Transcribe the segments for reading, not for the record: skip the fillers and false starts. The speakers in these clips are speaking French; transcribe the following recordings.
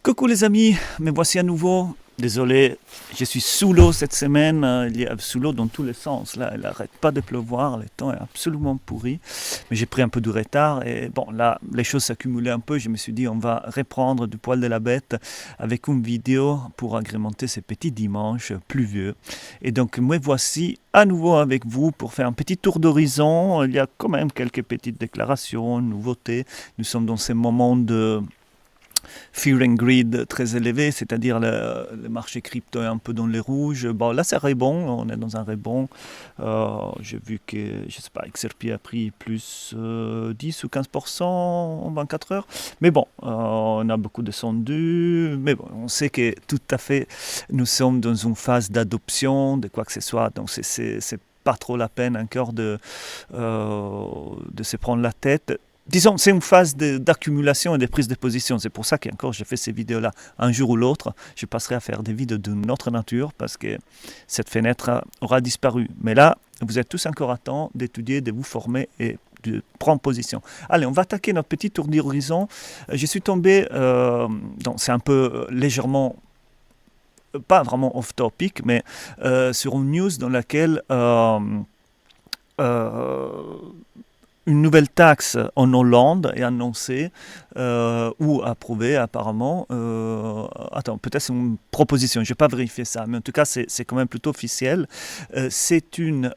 Coucou les amis, me voici à nouveau. Désolé, je suis sous l'eau cette semaine. Il y a sous l'eau dans tous les sens. Là, il n'arrête pas de pleuvoir. Le temps est absolument pourri. Mais j'ai pris un peu de retard. Et bon, là, les choses s'accumulaient un peu. Je me suis dit, on va reprendre du poil de la bête avec une vidéo pour agrémenter ces petits dimanches pluvieux. Et donc, me voici à nouveau avec vous pour faire un petit tour d'horizon. Il y a quand même quelques petites déclarations, nouveautés. Nous sommes dans ces moments de fear and greed très élevé, c'est-à-dire le marché crypto est un peu dans les rouges. Bon, là, c'est rebond, on est dans un rebond. J'ai vu que, je sais pas, XRP a pris plus 10 ou 15% en 24 heures. Mais bon, on a beaucoup descendu. Mais bon, on sait que tout à fait, nous sommes dans une phase d'adoption de quoi que ce soit. Donc, c'est pas trop la peine encore de se prendre la tête. Disons, c'est une phase d'accumulation et de prise de position. C'est pour ça qu'encore j'ai fait ces vidéos-là. Un jour ou l'autre, je passerai à faire des vidéos d'une autre nature parce que cette fenêtre aura disparu. Mais là, vous êtes tous encore à temps d'étudier, de vous former et de prendre position. Allez, on va attaquer notre petit tour d'horizon. Je suis tombé, c'est un peu légèrement, pas vraiment off-topic, mais sur une news dans laquelle une nouvelle taxe en Hollande est annoncée ou approuvée apparemment. Peut-être c'est une proposition, je n'ai pas vérifié ça, mais en tout cas c'est quand même plutôt officiel. C'est une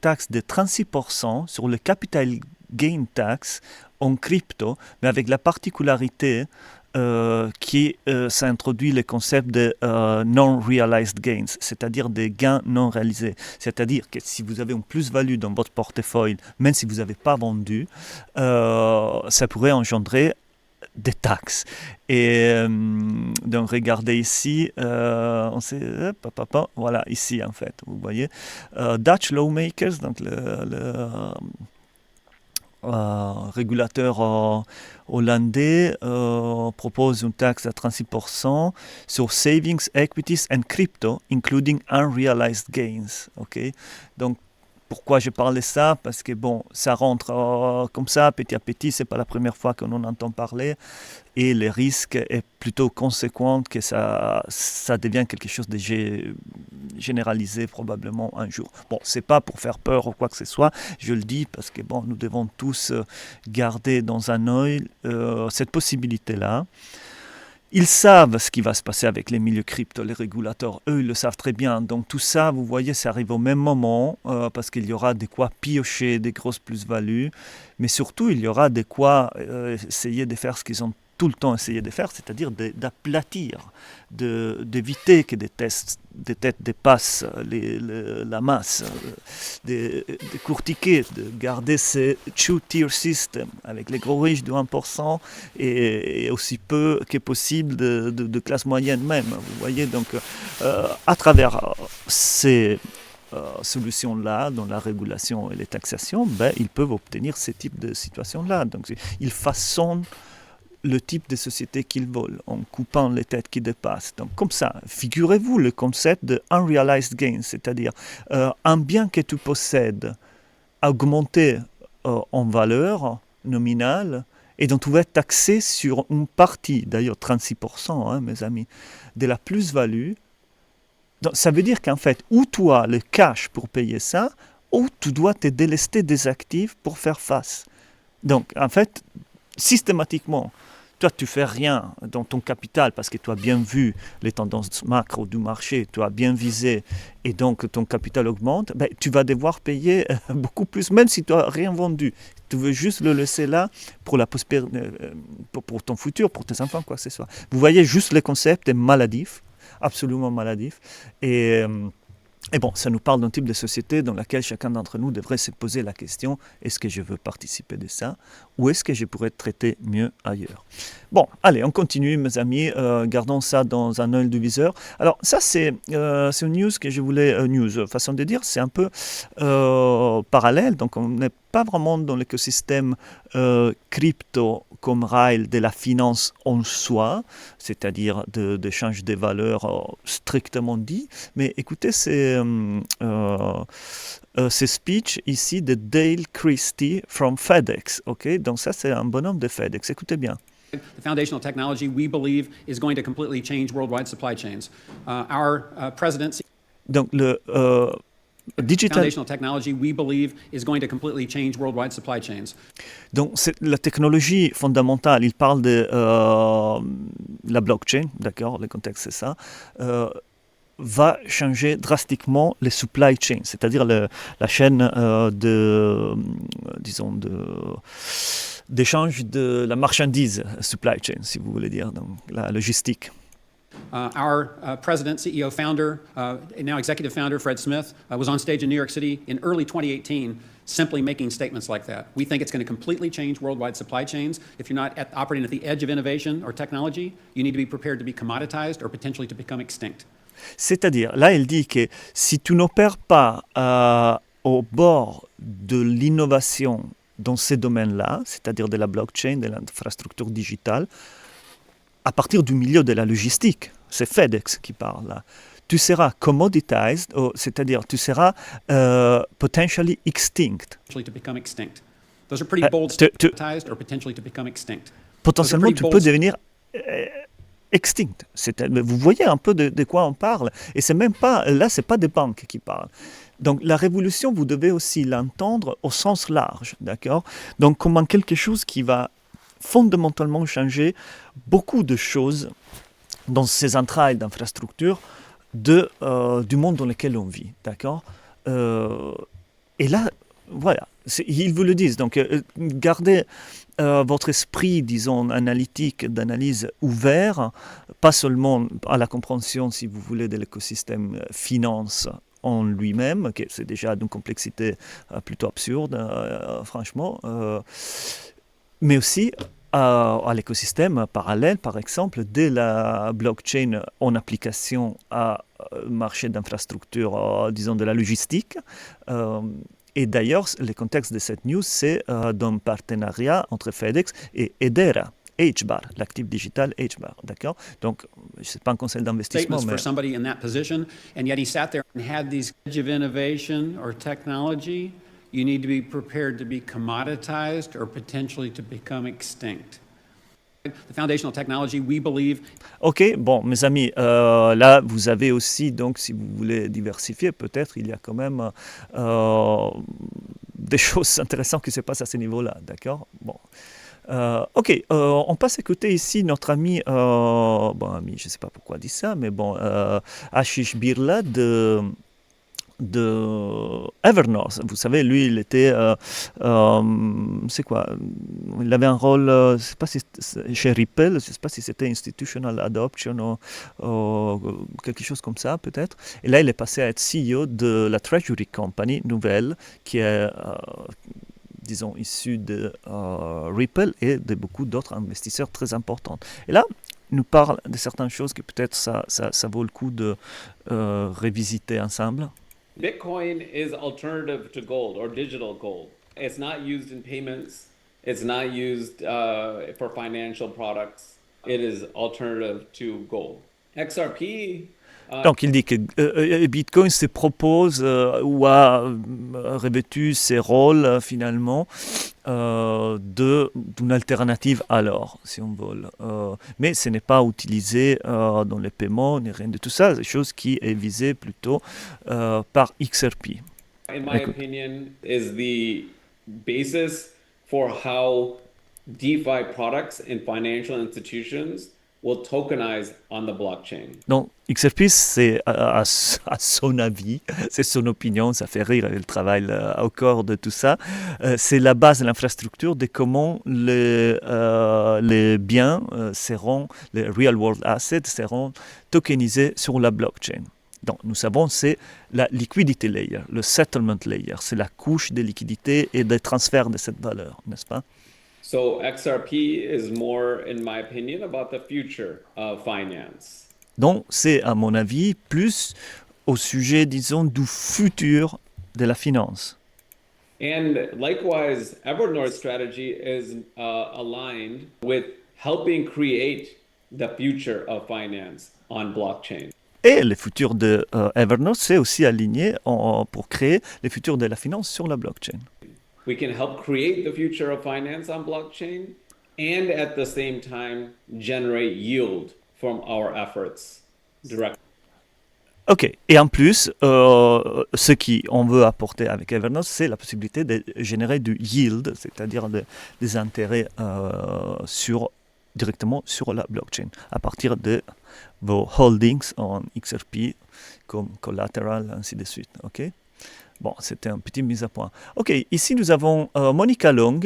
taxe de 36% sur le capital gain tax en crypto, mais avec la particularité qui s'introduit le concept de non-realized gains, c'est-à-dire des gains non réalisés. C'est-à-dire que si vous avez une plus-value dans votre portefeuille, même si vous n'avez pas vendu, ça pourrait engendrer des taxes. Et donc regardez ici, voilà ici en fait, vous voyez, Dutch lawmakers, donc le régulateur hollandais propose une taxe à 36% sur savings, equities and crypto, including unrealized gains. Okay? Donc, pourquoi je parle de ça? Parce que bon, ça rentre comme ça, petit à petit, c'est pas la première fois qu'on en entend parler, et le risque est plutôt conséquent que ça devient quelque chose de généralisé probablement un jour. Bon, c'est pas pour faire peur ou quoi que ce soit, je le dis parce que bon, nous devons tous garder dans un œil cette possibilité-là. Ils savent ce qui va se passer avec les milieux crypto, les régulateurs, eux, ils le savent très bien. Donc tout ça, vous voyez, ça arrive au même moment, parce qu'il y aura de quoi piocher des grosses plus-values, mais surtout, il y aura de quoi essayer de faire ce qu'ils ont tout le temps essayé de faire, c'est-à-dire d'aplatir, d'éviter que des têtes dépassent la masse, de courtiquer, de garder ce two-tier system avec les gros riches de 1% et aussi peu que possible de classe moyenne même. Vous voyez, donc à travers ces solutions-là, dans la régulation et les taxations, ils peuvent obtenir ce type de situation-là. Donc ils façonnent le type de société qu'ils veulent, en coupant les têtes qui dépassent. Donc comme ça, figurez-vous le concept de unrealized gain, c'est-à-dire un bien que tu possèdes augmenté en valeur nominale et dont tu vas être taxé sur une partie, d'ailleurs 36%, hein, mes amis, de la plus-value. Donc, ça veut dire qu'en fait, ou tu as le cash pour payer ça, ou tu dois te délester des actifs pour faire face. Donc en fait, systématiquement, toi, tu fais rien dans ton capital parce que tu as bien vu les tendances macro du marché, tu as bien visé et donc ton capital augmente, tu vas devoir payer beaucoup plus, même si tu n'as rien vendu. Tu veux juste le laisser là pour, pour ton futur, pour tes enfants, quoi que ce soit. Vous voyez, juste le concept est maladif, absolument maladif. Et bon, ça nous parle d'un type de société dans laquelle chacun d'entre nous devrait se poser la question, est-ce que je veux participer de ça ou est-ce que je pourrais être traité mieux ailleurs? Bon, allez, on continue mes amis, gardons ça dans un œil du viseur. Alors ça c'est une news que je voulais, façon de dire, c'est un peu parallèle, donc on n'est pas vraiment dans l'écosystème crypto comme rail de la finance en soi, c'est-à-dire d'échange des valeurs strictement dit, mais écoutez ces speech ici de Dale Christie from FedEx, ok? Donc ça c'est un bonhomme de FedEx, écoutez bien. The foundational technology, we believe, is going to completely change worldwide supply chains. Our president... Donc le digital... Foundational technology, we believe, is going to completely change worldwide supply chains. Donc la technologie fondamentale, il parle de la blockchain, d'accord, le contexte c'est ça, va changer drastiquement les supply chains, c'est-à-dire la chaîne d'échange de la marchandise, supply chain, si vous voulez dire, donc la logistique. Our president, CEO, founder, and now executive founder, Fred Smith, was on stage in New York City in early 2018 simply making statements like that. We think it's going to completely change worldwide supply chains. If you're not operating at the edge of innovation or technology, you need to be prepared to be commoditized or potentially to become extinct. C'est-à-dire, là, il dit que si tu n'opères pas au bord de l'innovation dans ces domaines-là, c'est-à-dire de la blockchain, de l'infrastructure digitale, à partir du milieu de la logistique, c'est FedEx qui parle là, tu seras commoditized, c'est-à-dire tu seras potentially extinct. To become extinct. Those are pretty bold statements, or potentially to become extinct. Potentiellement, tu peux devenir extinct. Vous voyez un peu de quoi on parle. Et c'est même pas, là, c'est pas des banques qui parlent. Donc la révolution, vous devez aussi l'entendre au sens large, d'accord? Donc comme quelque chose qui va fondamentalement changer beaucoup de choses dans ces entrailles d'infrastructures du monde dans lequel on vit, d'accord? Et là, voilà, ils vous le disent. Donc, gardez votre esprit, disons, analytique, d'analyse ouvert, pas seulement à la compréhension, si vous voulez, de l'écosystème finance en lui-même, que c'est déjà d'une complexité plutôt absurde, franchement, mais aussi à l'écosystème parallèle, par exemple, de la blockchain en application à marché d'infrastructure, disons, de la logistique. Et d'ailleurs, le contexte de cette news, c'est d'un partenariat entre FedEx et Hedera, HBAR, l'actif digital HBAR, d'accord? Donc, ce n'est pas un conseil d'investissement, mais... for somebody in that position, and yet he sat there and had these edge of innovation or technology. You need to be prepared to be commoditized or potentially to become extinct. The foundational technology, we believe... Ok, bon, mes amis, là, vous avez aussi, donc, si vous voulez diversifier, peut-être, il y a quand même des choses intéressantes qui se passent à ce niveau-là, d'accord? Bon. Ok, on passe écouter ici notre ami, ami, je ne sais pas pourquoi il dit ça, mais bon, Ashish Birla de Evernorth. Vous savez, lui, il était, c'est quoi? Il avait un rôle, je ne sais pas si chez Ripple, je ne sais pas si c'était Institutional Adoption ou quelque chose comme ça, peut-être. Et là, il est passé à être CEO de la Treasury Company nouvelle, qui est, disons, issue de Ripple et de beaucoup d'autres investisseurs très importants. Et là, il nous parle de certaines choses que peut-être ça vaut le coup de révisiter ensemble. Bitcoin is alternative to gold or digital gold. It's not used in payments. It's not used for financial products. It is alternative to gold. XRP. Donc il dit que Bitcoin se propose ou a revêtu ses rôles finalement d'une alternative à l'or, si on veut. Mais ce n'est pas utilisé dans les paiements ni rien de tout ça, c'est des choses qui est visée plutôt par XRP. In my opinion, is the basis for how DeFi products and financial institutions will tokenize on the blockchain. Donc, XRP, c'est à son avis, c'est son opinion, ça fait rire, il travaille au corps de tout ça. C'est la base de l'infrastructure de comment les biens seront, les real world assets seront tokenisés sur la blockchain. Donc, nous savons, c'est la liquidity layer, le settlement layer, c'est la couche de liquidité et de transfert de cette valeur, n'est-ce pas? So XRP is more, in my opinion, about the future of finance. Donc, c'est, à mon avis, plus au sujet, disons, du futur de la finance. And likewise, Evernorth's strategy is aligned with helping create the future of finance on blockchain. Et le futur de Evernorth, c'est aussi aligné pour créer le futur de la finance sur la blockchain. We can help create the future of finance on blockchain, and at the same time generate yield from our efforts directly. Ok, et en plus, ce qu'on veut apporter avec Evernote, c'est la possibilité de générer du yield, c'est-à-dire des intérêts directement sur la blockchain, à partir de vos holdings en XRP comme collateral, ainsi de suite. Ok. Bon, c'était un petit mise à point. Ok, ici nous avons Monica Long,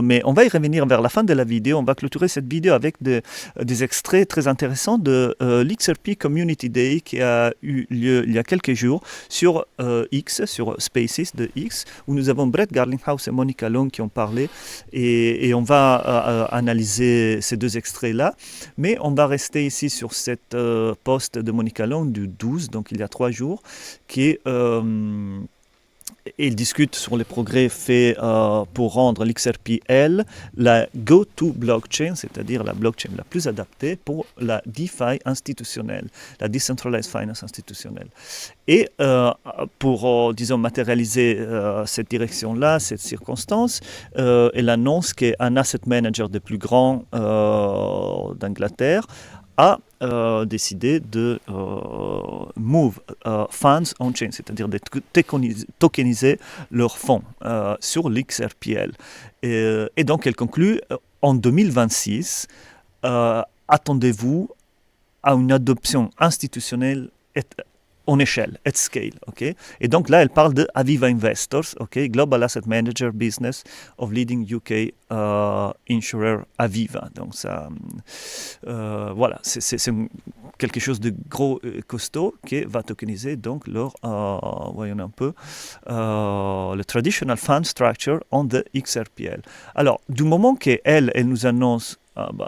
mais on va y revenir vers la fin de la vidéo. On va clôturer cette vidéo avec des extraits très intéressants de l'XRP Community Day qui a eu lieu il y a quelques jours sur X, sur Spaces de X, où nous avons Brett Garlinghouse et Monica Long qui ont parlé. Et on va analyser ces deux extraits-là. Mais on va rester ici sur cette post de Monica Long du 12, donc il y a 3 jours, qui est... et il discute sur les progrès faits pour rendre l'XRPL la go-to blockchain, c'est-à-dire la blockchain la plus adaptée pour la DeFi institutionnelle, la Decentralized Finance institutionnelle. Et pour, disons, matérialiser cette direction-là, cette circonstance, elle annonce qu'un asset manager des plus grands d'Angleterre a décidé de move funds on-chain, c'est-à-dire de tokeniser leurs fonds sur l'XRPL. Et donc, elle conclut, en 2026, attendez-vous à une adoption institutionnelle en échelle, at scale, ok. Et donc là, elle parle de Aviva Investors, ok, Global Asset Manager Business of leading UK insurer Aviva. Donc ça, voilà, c'est quelque chose de gros costaud qui va tokeniser donc leur, voyons un peu, le traditional fund structure on the XRPL. Alors, du moment qu'elle nous annonce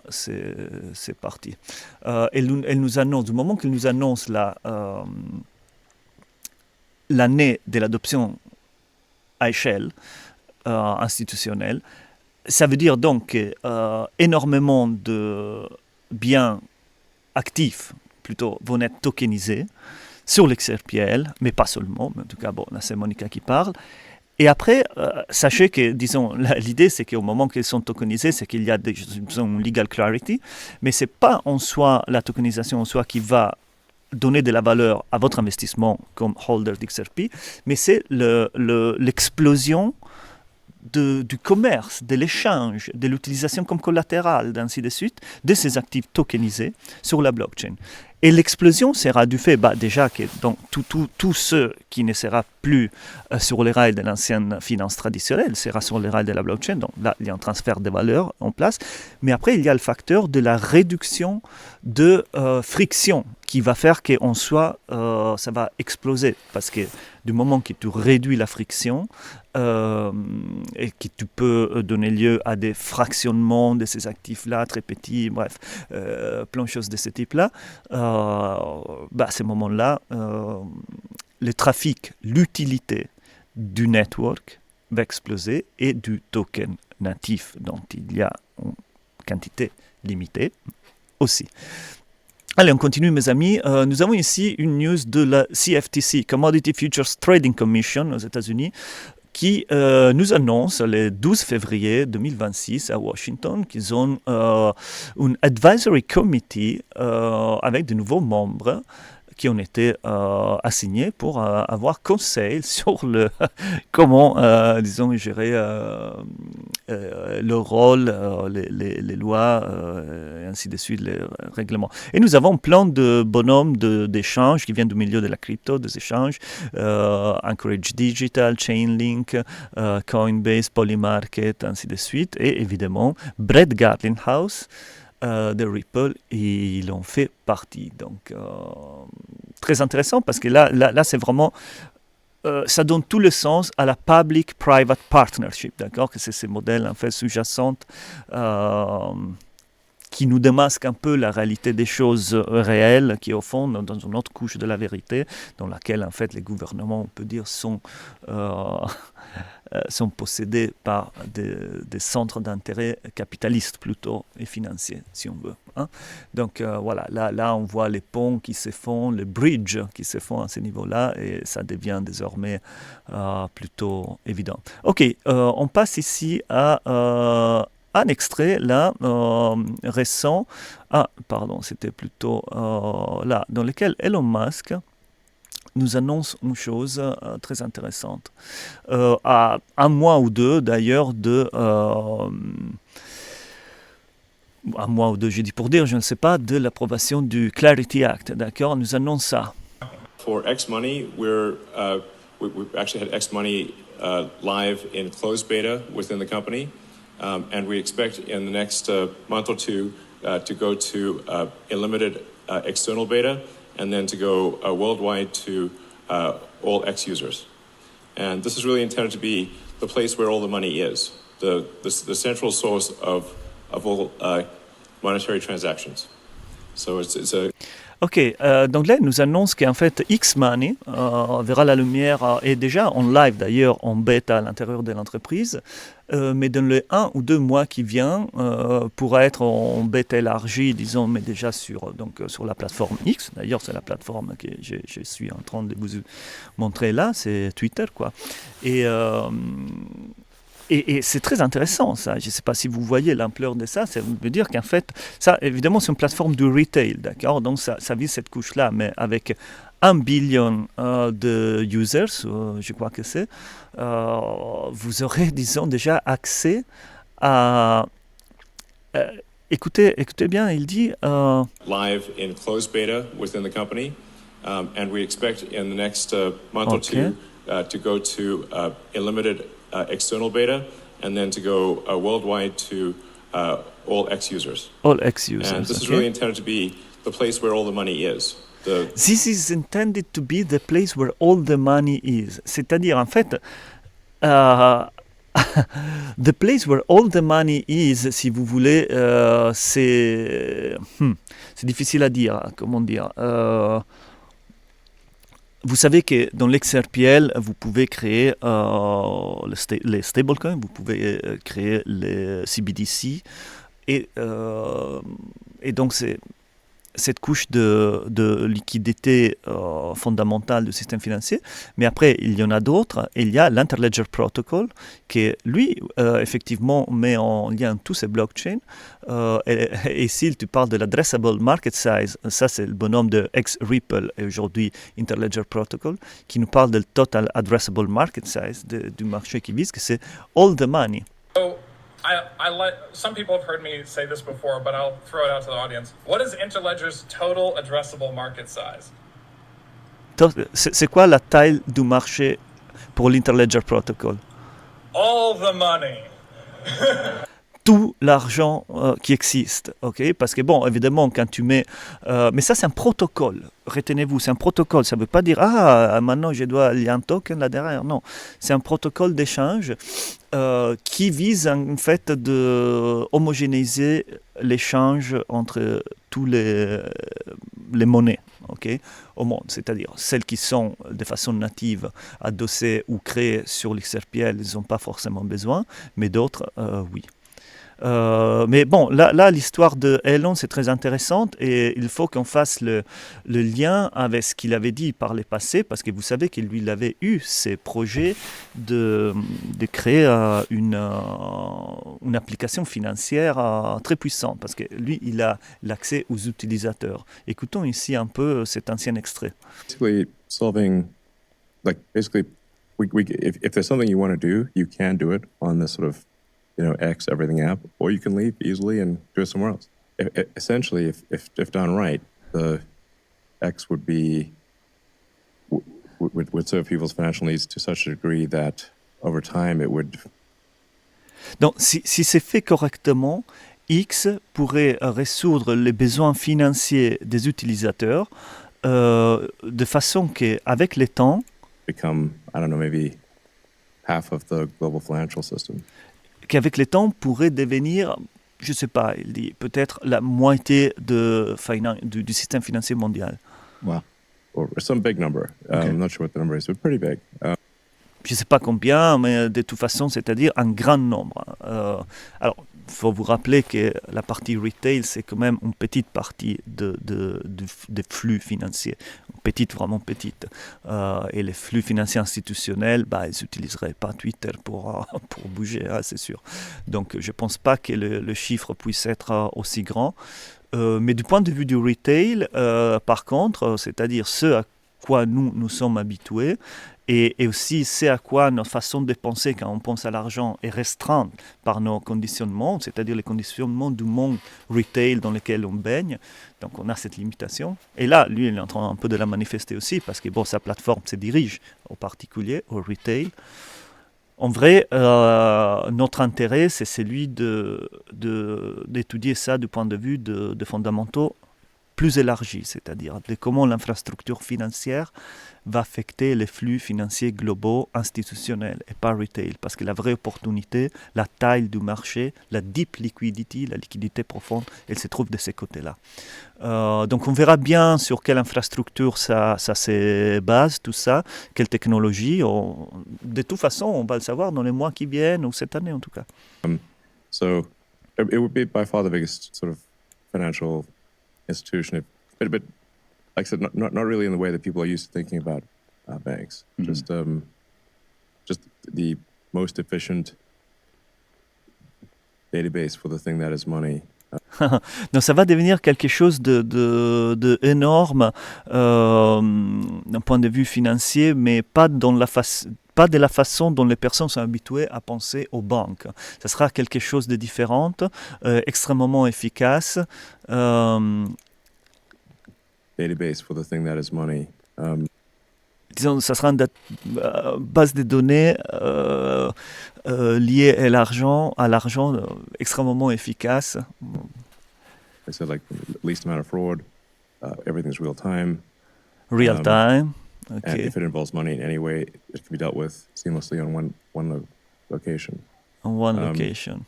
c'est parti. Elle nous annonce, du moment qu'elle nous annonce l'année de l'adoption à échelle institutionnelle, ça veut dire donc énormément de biens actifs, plutôt, vont être tokenisés sur l'XRPL, mais pas seulement, mais en tout cas, bon, là c'est Monica qui parle. Et après, sachez que, disons, l'idée, c'est qu'au moment qu'ils sont tokenisés, c'est qu'il y a une legal clarity, mais ce n'est pas en soi la tokenisation en soi qui va donner de la valeur à votre investissement comme holder d'XRP, mais c'est l'explosion du commerce, de l'échange, de l'utilisation comme collatéral, ainsi de suite, de ces actifs tokenisés sur la blockchain. Et l'explosion sera du fait, déjà, que donc, tout ce qui ne sera plus sur les rails de l'ancienne finance traditionnelle sera sur les rails de la blockchain. Donc là, il y a un transfert de valeur en place. Mais après, il y a le facteur de la réduction de friction qui va faire qu'en soi, ça va exploser. Parce que du moment que tu réduis la friction et que tu peux donner lieu à des fractionnements de ces actifs-là, très petits, bref, plein de choses de ce type-là, à ce moment-là, le trafic, l'utilité du network va exploser et du token natif dont il y a une quantité limitée aussi. Allez, on continue, mes amis. Nous avons ici une news de la CFTC, Commodity Futures Trading Commission aux États-Unis, qui nous annonce le 12 février 2026 à Washington qu'ils ont un advisory committee avec de nouveaux membres qui ont été assignés pour avoir conseil sur comment, disons, gérer le rôle, les lois, et ainsi de suite, les règlements. Et nous avons plein de bonhommes d'échanges qui viennent du milieu de la crypto, des échanges, Anchorage Digital, Chainlink, Coinbase, Polymarket, ainsi de suite. Et évidemment, Brett Garlinghouse, de Ripple, il en fait partie. Donc, très intéressant parce que là c'est vraiment, ça donne tout le sens à la public-private partnership, d'accord, que c'est ces modèles en fait sous-jacents qui nous démasquent un peu la réalité des choses réelles, qui au fond dans une autre couche de la vérité, dans laquelle en fait les gouvernements, on peut dire, sont possédés par des centres d'intérêt capitalistes plutôt et financiers, si on veut. Hein. Donc voilà, là on voit les ponts qui se font, les bridges qui se font à ce niveau-là, et ça devient désormais plutôt évident. Ok, on passe ici à un extrait là récent. Ah, pardon, c'était plutôt là, dans lequel Elon Musk nous annonce une chose très intéressante. À un mois ou deux, d'ailleurs, un mois ou deux, j'ai dit pour dire, je ne sais pas, de l'approbation du Clarity Act, d'accord? Nous annonce ça. For X Money, we actually had X Money live in closed beta within the company, and we expect in the next month or two to go to a limited external beta, and then to go worldwide to all X users. And this is really intended to be the place where all the money is, the central source of all monetary transactions. So it's a Ok, donc là, il nous annonce qu'en fait, X-Money verra la lumière, et déjà en live d'ailleurs, en bêta à l'intérieur de l'entreprise, mais dans les 1 ou 2 mois qui viennent, pourra être en bêta élargie, disons, mais déjà sur la plateforme X. D'ailleurs, c'est la plateforme que je suis en train de vous montrer là, c'est Twitter, quoi. Et c'est très intéressant, ça. Je ne sais pas si vous voyez l'ampleur de ça. Ça veut dire qu'en fait, ça, évidemment, c'est une plateforme du retail, d'accord? Donc, ça vise cette couche-là, mais avec 1 billion de users, je crois que c'est, vous aurez, disons, déjà accès à... écoutez bien, il dit... live in closed beta within the company, and we expect in the next month or two to go to a limited external beta, and then to go worldwide to all X users. All X users. And this is really intended to be the place where all the money is. This is intended to be the place where all the money is. C'est-à-dire, en fait, the place where all the money is, si vous voulez, c'est difficile à dire, comment dire. Vous savez que dans l'XRPL, vous pouvez créer les stablecoins, vous pouvez créer les CBDC, et donc c'est cette couche de liquidité fondamentale du système financier. Mais après, il y en a d'autres. Il y a l'Interledger Protocol qui, lui, effectivement, met en lien tous ces blockchains. Et ici, tu parles de l'Addressable Market Size. Ça, c'est le bonhomme de X-Ripple et aujourd'hui Interledger Protocol qui nous parle du Total Addressable Market Size du marché qui vise, que c'est all the money. So, some people have heard me say this before, but I'll throw it out to the audience. What is Interledger's total addressable market size? C'est quoi la taille du marché pour l'Interledger Protocol? All the money. Tout l'argent qui existe, ok? Parce que bon, évidemment, quand tu mets... mais ça, c'est un protocole. Retenez-vous, c'est un protocole. Ça ne veut pas dire, maintenant, il y a un token là derrière. Non, c'est un protocole d'échange qui vise en fait de homogénéiser l'échange entre tous les monnaies, ok, au monde. C'est-à-dire celles qui sont de façon native adossées ou créées sur l'XRPL, ils n'ont pas forcément besoin, mais d'autres, oui. Mais bon, là l'histoire de Elon, c'est très intéressante et il faut qu'on fasse le lien avec ce qu'il avait dit par le passé, parce que vous savez qu'il lui avait eu ces projets de créer une application financière très puissante, parce que lui, il a l'accès aux utilisateurs. Écoutons ici un peu cet ancien extrait. Basically solving, if there's something you want to do, you can do it on this sort of X everything app, or you can leave easily and do it somewhere else. Essentially, if done right, the X would serve people's financial needs to such a degree that over time it would. Donc, si c'est fait correctement, X pourrait résoudre les besoins financiers des utilisateurs de façon qu'avec le temps, become, I don't know, maybe half of the global financial system. Qu'avec le temps pourrait devenir, je ne sais pas, il dit peut-être la moitié du système financier mondial. Wow. Or some big number. Okay. I'm not sure what the number is, but pretty big. Je ne sais pas combien, mais de toute façon, c'est-à-dire un grand nombre. Alors, il faut vous rappeler que la partie retail, c'est quand même une petite partie des flux financiers. Une petites, vraiment petites. Et les flux financiers institutionnels, ils n'utiliseraient pas Twitter pour bouger, hein, c'est sûr. Donc je ne pense pas que le chiffre puisse être aussi grand. Mais du point de vue du retail, par contre, c'est-à-dire ce à quoi nous sommes habitués, et aussi c'est à quoi notre façon de penser quand on pense à l'argent est restreinte par nos conditionnements, c'est-à-dire les conditionnements du monde retail dans lequel on baigne. Donc on a cette limitation. Et là, lui, il est en train un peu de la manifester aussi, parce que sa plateforme se dirige au particulier, au retail. En vrai, notre intérêt, c'est celui d'étudier ça du point de vue de fondamentaux plus élargis, c'est-à-dire de comment l'infrastructure financière va affecter les flux financiers globaux institutionnels et pas retail. Parce que la vraie opportunité, la taille du marché, la deep liquidity, la liquidité profonde, elle se trouve de ces côtés-là. Donc on verra bien sur quelle infrastructure ça se base, tout ça, quelle technologie. De toute façon, on va le savoir dans les mois qui viennent, ou cette année en tout cas. So it would be by far the biggest sort of financial institution, but like I said, not really in the way that people are used to thinking about banks. Mm-hmm. Just the most efficient database for the thing that is money. Donc ça va devenir quelque chose de énorme d'un point de vue financier, mais pas de la façon dont les personnes sont habituées à penser aux banques. Ça sera quelque chose de différent, extrêmement efficace. Database for the thing that is money. Disons, ça sera une base de données liée à l'argent extrêmement efficace. I said like least amount of fraud, everything's real time. Real time. Okay. And if it involves money in any way, it can be dealt with seamlessly on one location. On one location.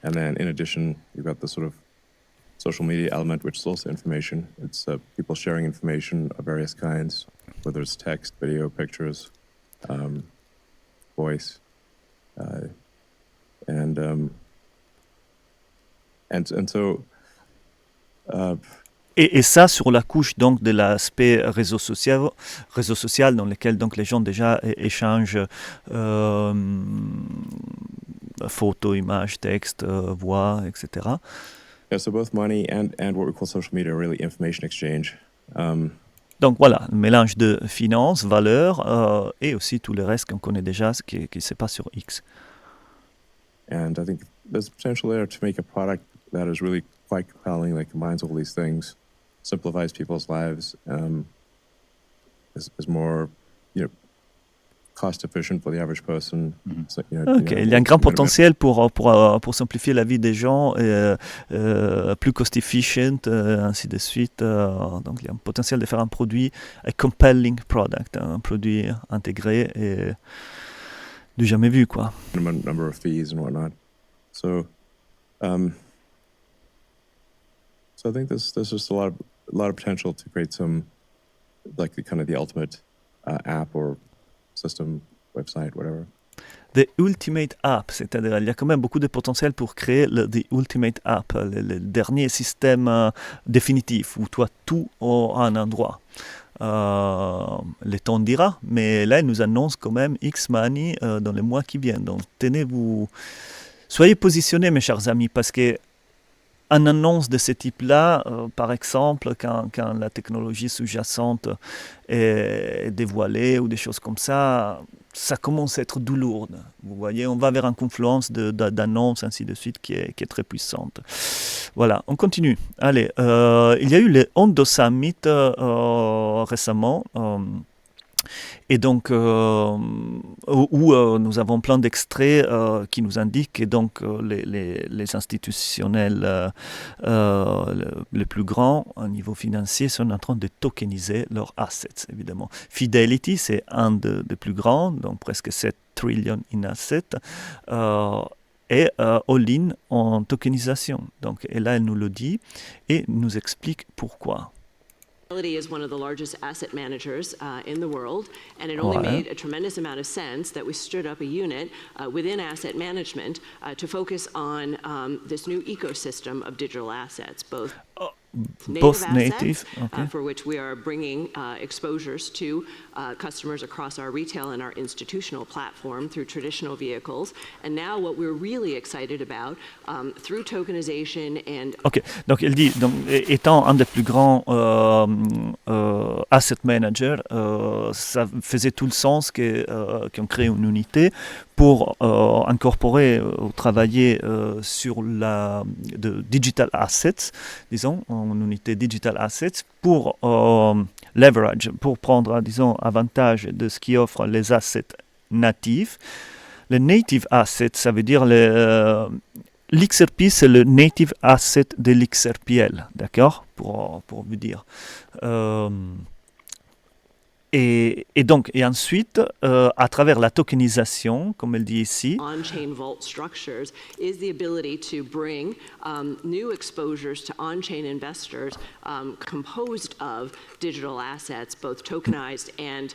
And then in addition, you've got the sort of social media element, which is also information. It's people sharing information of various kinds, whether it's text, video, pictures, voice, and so. Et ça sur la couche donc de l'aspect réseau social dans lequel donc les gens déjà échangent photos, images, textes, voix, etc. Yeah, so both money and what we call social media are really information exchange. Donc voilà, un mélange de finances, valeurs et aussi tout le reste qu'on connaît déjà, ce qui se passe sur X. And I think there's potential there to make a product that is really quite compelling, that combines all these things, simplifies people's lives, is more, cost efficient for the average person. Mm-hmm. So, il y a un grand potentiel pour simplifier la vie des gens, plus cost efficient, ainsi de suite. Donc il y a un potentiel de faire un produit, a compelling product, un produit intégré et du jamais vu, quoi. Number of fees and whatnot. So I think there's just a lot of potential to create some, like the ultimate app or system, website, whatever. The ultimate app, c'est-à-dire il y a quand même beaucoup de potentiel pour créer the ultimate app, le dernier système définitif où tu as tout en un endroit. Le temps dira, mais là il nous annonce quand même X-Money dans les mois qui viennent. Donc soyez positionnés mes chers amis, parce que une annonce de ce type-là, par exemple, quand la technologie sous-jacente est dévoilée ou des choses comme ça, ça commence à être douloureux. Vous voyez, on va vers une confluence d'annonces, ainsi de suite, qui est très puissante. Voilà, on continue. Allez, il y a eu le Ondo Summit récemment. Et donc, où nous avons plein d'extraits qui nous indiquent que donc, les institutionnels les plus grands au niveau financier sont en train de tokeniser leurs assets, évidemment. Fidelity, c'est un des plus grands, donc presque 7 trillions in assets. Et all-in en tokenisation. Donc, et là, elle nous le dit et nous explique pourquoi. Fidelity is one of the largest asset managers in the world, and it only made a tremendous amount of sense that we stood up a unit within asset management to focus on this new ecosystem of digital assets, both. both assets, native. Okay. for which we are bringing exposures to customers across our retail and our institutional platform through traditional vehicles. And now what we're really excited about through tokenization and... Ok, donc elle dit, donc, étant un des plus grands asset managers, ça faisait tout le sens qu'on crée une unité pour incorporer ou travailler sur de digital assets, disons, une unité digital assets pour leverage, pour prendre, disons, avantage de ce qui offre les assets natifs. Les native assets, ça veut dire l'XRP, c'est le native asset de l'XRPL, d'accord, pour vous dire. Et donc, et ensuite, à travers la tokenisation, comme elle dit ici, on-chain vault structures is the ability to bring new exposures to on-chain investors composed of digital assets, both tokenized and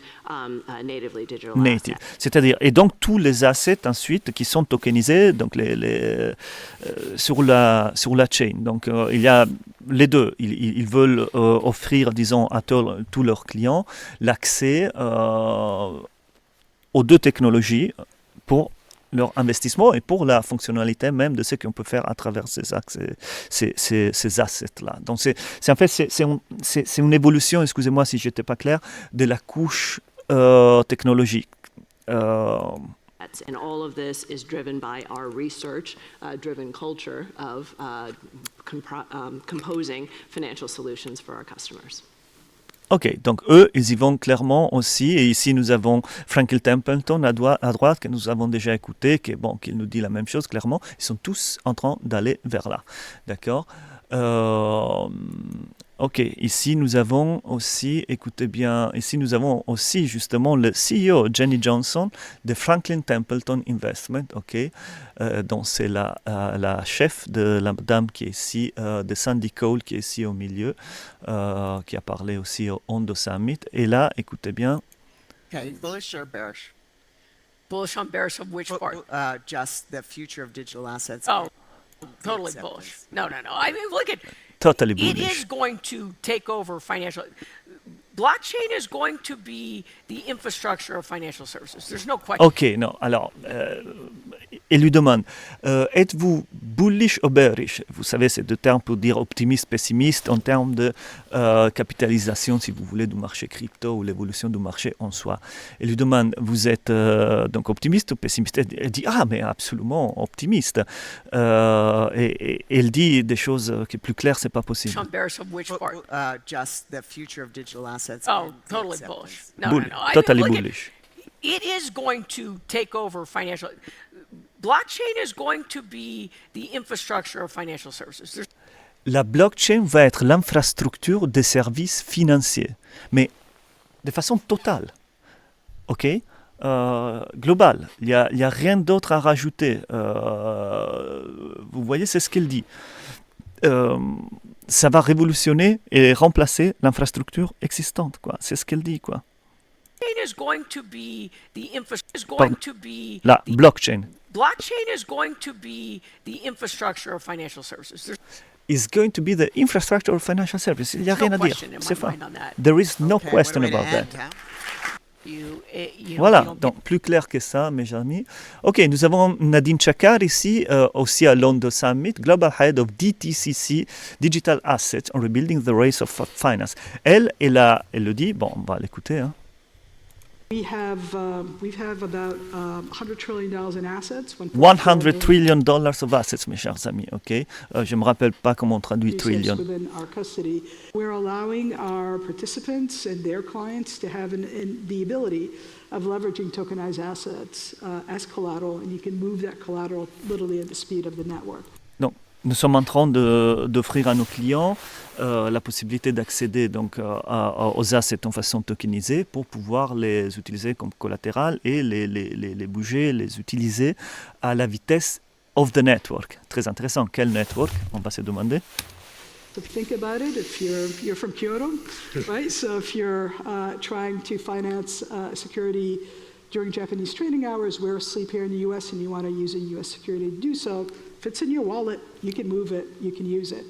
natively digital native. assets. C'est-à-dire, et donc tous les assets ensuite qui sont tokenisés donc sur la chain. Donc il y a les deux. Ils veulent offrir, disons, à tous leurs clients l'accès aux deux technologies pour leur investissement et pour la fonctionnalité même de ce qu'on peut faire à travers ces assets-là. Donc c'est en fait c'est une évolution, excusez-moi si je n'étais pas clair, de la couche technologique. And all of this is driven by our research-driven culture of composing financial solutions for our customers. Ok, donc eux, ils y vont clairement aussi. Et ici, nous avons Franklin Templeton à droite, que nous avons déjà écouté, qui nous dit la même chose clairement. Ils sont tous en train d'aller vers là. D'accord. Ok, ici nous avons aussi, écoutez bien, ici nous avons aussi justement le CEO Jenny Johnson de Franklin Templeton Investment, ok, donc c'est la chef de la dame qui est ici, de Sandy Cole qui est ici au milieu, qui a parlé aussi au Ondo Summit. Et là, écoutez bien. Okay, bullish or bearish? Bullish on bearish of which part? Just the future of digital assets. Oh, totally bullish. No. I mean, look at... Totally It bullish. is going to take over financial... Blockchain is going to be the infrastructure of financial services. There's no question. Ok, non. Alors, il lui demande, êtes-vous bullish ou bearish? Vous savez, c'est deux termes pour dire optimiste, pessimiste en termes de capitalisation, si vous voulez, du marché crypto ou l'évolution du marché en soi. Il lui demande, vous êtes donc optimiste ou pessimiste? Elle dit, mais absolument optimiste. Et elle dit des choses qui plus claires, c'est pas possible. On bearish of which part? Just the future of digital assets. Oh, and totally acceptance. bullish. No. I mean, Totally look at- bullish. It is going to take over financial... Blockchain is going to be the infrastructure of financial services. There's La blockchain va être l'infrastructure des services financiers, mais de façon totale, ok, globale. Il y a rien d'autre à rajouter. Vous voyez, c'est ce qu'elle dit. Ça va révolutionner et remplacer l'infrastructure existante, quoi. C'est ce qu'elle dit, quoi. is going to be the Pardon. La blockchain Blockchain is going to be the infrastructure of financial services. There's is going to be the infrastructure of financial services. Il n'y a no rien à dire. question in C'est my pas. mind on that. There is no Okay, question what a way to about that. end, huh? You know, Voilà, you don't donc plus clair que ça, mes amis. Ok, nous avons Nadine Chakar ici, aussi à London Summit, Global Head of DTCC, Digital Assets on Rebuilding the Race of Finance. Elle le dit, bon, on va l'écouter. Hein. We've have about $100 trillion in assets. 100 trillion dollars of assets, mes chers amis, ok. Je ne me rappelle pas comment on traduit trillion. Within our custody. We're allowing our participants and their clients to have the ability of leveraging tokenized assets as collateral, and you can move that collateral literally at the speed of the network. Donc, nous sommes en train d'offrir à nos clients la possibilité d'accéder donc aux assets en façon tokenisée pour pouvoir les utiliser comme collatéral et les bouger, les utiliser à la vitesse of the network. Très intéressant. Quel network? On va se demander. So if you think about it, if you're from Kyoto, right? So if you're trying to finance security during Japanese trading hours, we're asleep here in the U.S. and you want to use a U.S. security to do so, if it's in your wallet, you can move it, you can use it.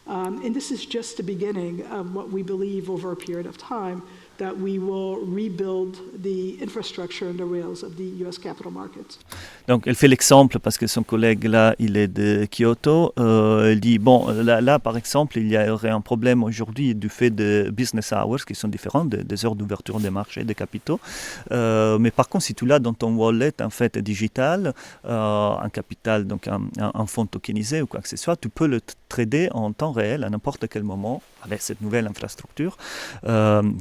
And this is just the beginning of what we believe over a period of time that we will rebuild the infrastructure and the rails of the US capital markets. Donc, elle fait l'exemple parce que son collègue là, il est de Kyoto. Elle dit bon, là, par exemple, il y aurait un problème aujourd'hui du fait de business hours qui sont différentes, des heures d'ouverture des marchés, des capitaux. Mais par contre, si tu l'as dans ton wallet en fait digital, un capital, donc un fonds tokenisé ou quoi que ce soit, tu peux le trader en temps réel à n'importe quel moment avec cette nouvelle infrastructure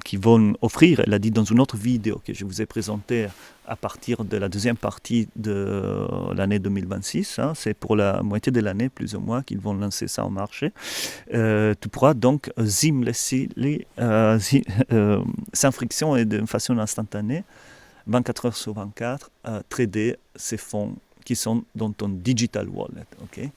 qui vont offrir, elle l'a dit dans une autre vidéo que je vous ai présentée à partir de la deuxième partie de l'année 2026, hein, c'est pour la moitié de l'année plus ou moins qu'ils vont lancer ça au marché. Tu pourras donc seamlessly, sans friction et de façon instantanée, 24 heures sur 24, trader ces fonds qui sont dans ton digital wallet. Okay?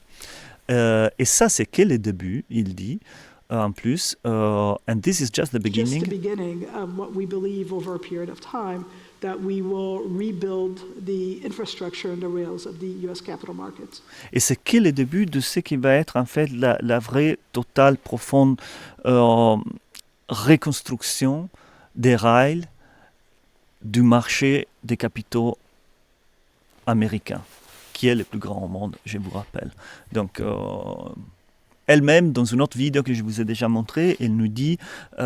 Et ça, c'est que le début, il dit. En plus, and this is just the beginning. Just the beginning of what we believe over a period of time that we will rebuild the infrastructure and the rails of the US capital markets. Et c'est que le début de ce qui va être en fait la vraie, totale, profonde reconstruction des rails du marché des capitaux américains, qui est le plus grand au monde, je vous rappelle. Donc, elle-même, dans une autre vidéo que je vous ai déjà montrée, elle nous dit, elle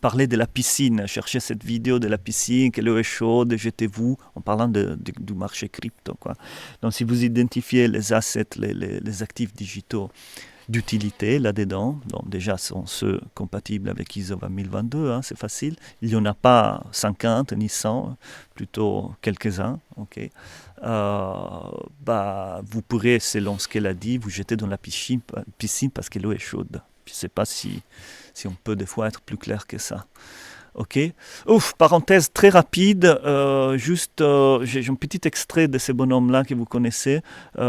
parlait de la piscine, elle cherchait cette vidéo de la piscine, que l'eau est chaude, jetez-vous, en parlant du marché crypto, quoi. Donc si vous identifiez les assets, les actifs digitaux d'utilité là-dedans, donc déjà sont ceux compatibles avec ISO 20022, hein, c'est facile, il n'y en a pas 50 ni 100, plutôt quelques-uns, ok. Vous pourrez, selon ce qu'elle a dit, vous jeter dans la piscine parce que l'eau est chaude. Je ne sais pas si on peut des fois être plus clair que ça. Ok. Parenthèse très rapide, j'ai un petit extrait de ces bonhommes-là que vous connaissez,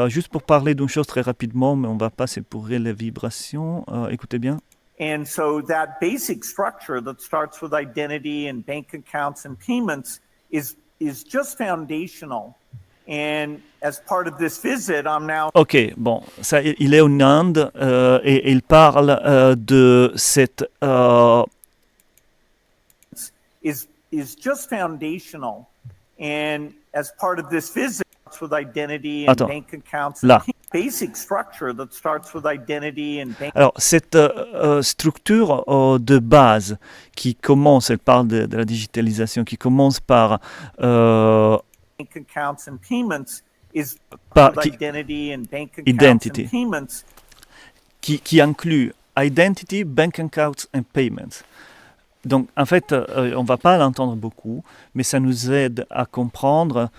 juste pour parler d'une chose très rapidement, mais on va passer pour les vibrations. Écoutez bien. And so that basic structure that starts with identity and bank accounts and payments is just foundational. And as part of this visit, I'm now... Ok, bon, ça, il est en Inde et il parle de cette... is just foundational. And as part of this visit, with identity and bank accounts, là. Basic structure that starts with identity and bank. Alors, cette structure de base qui commence, elle parle de la digitalisation, qui commence par bank accounts and payments is identity and bank accounts identity. and payments. Qui inclut identity, bank accounts and payments. Donc, en fait, on ne va pas l'entendre beaucoup, mais ça nous aide à comprendre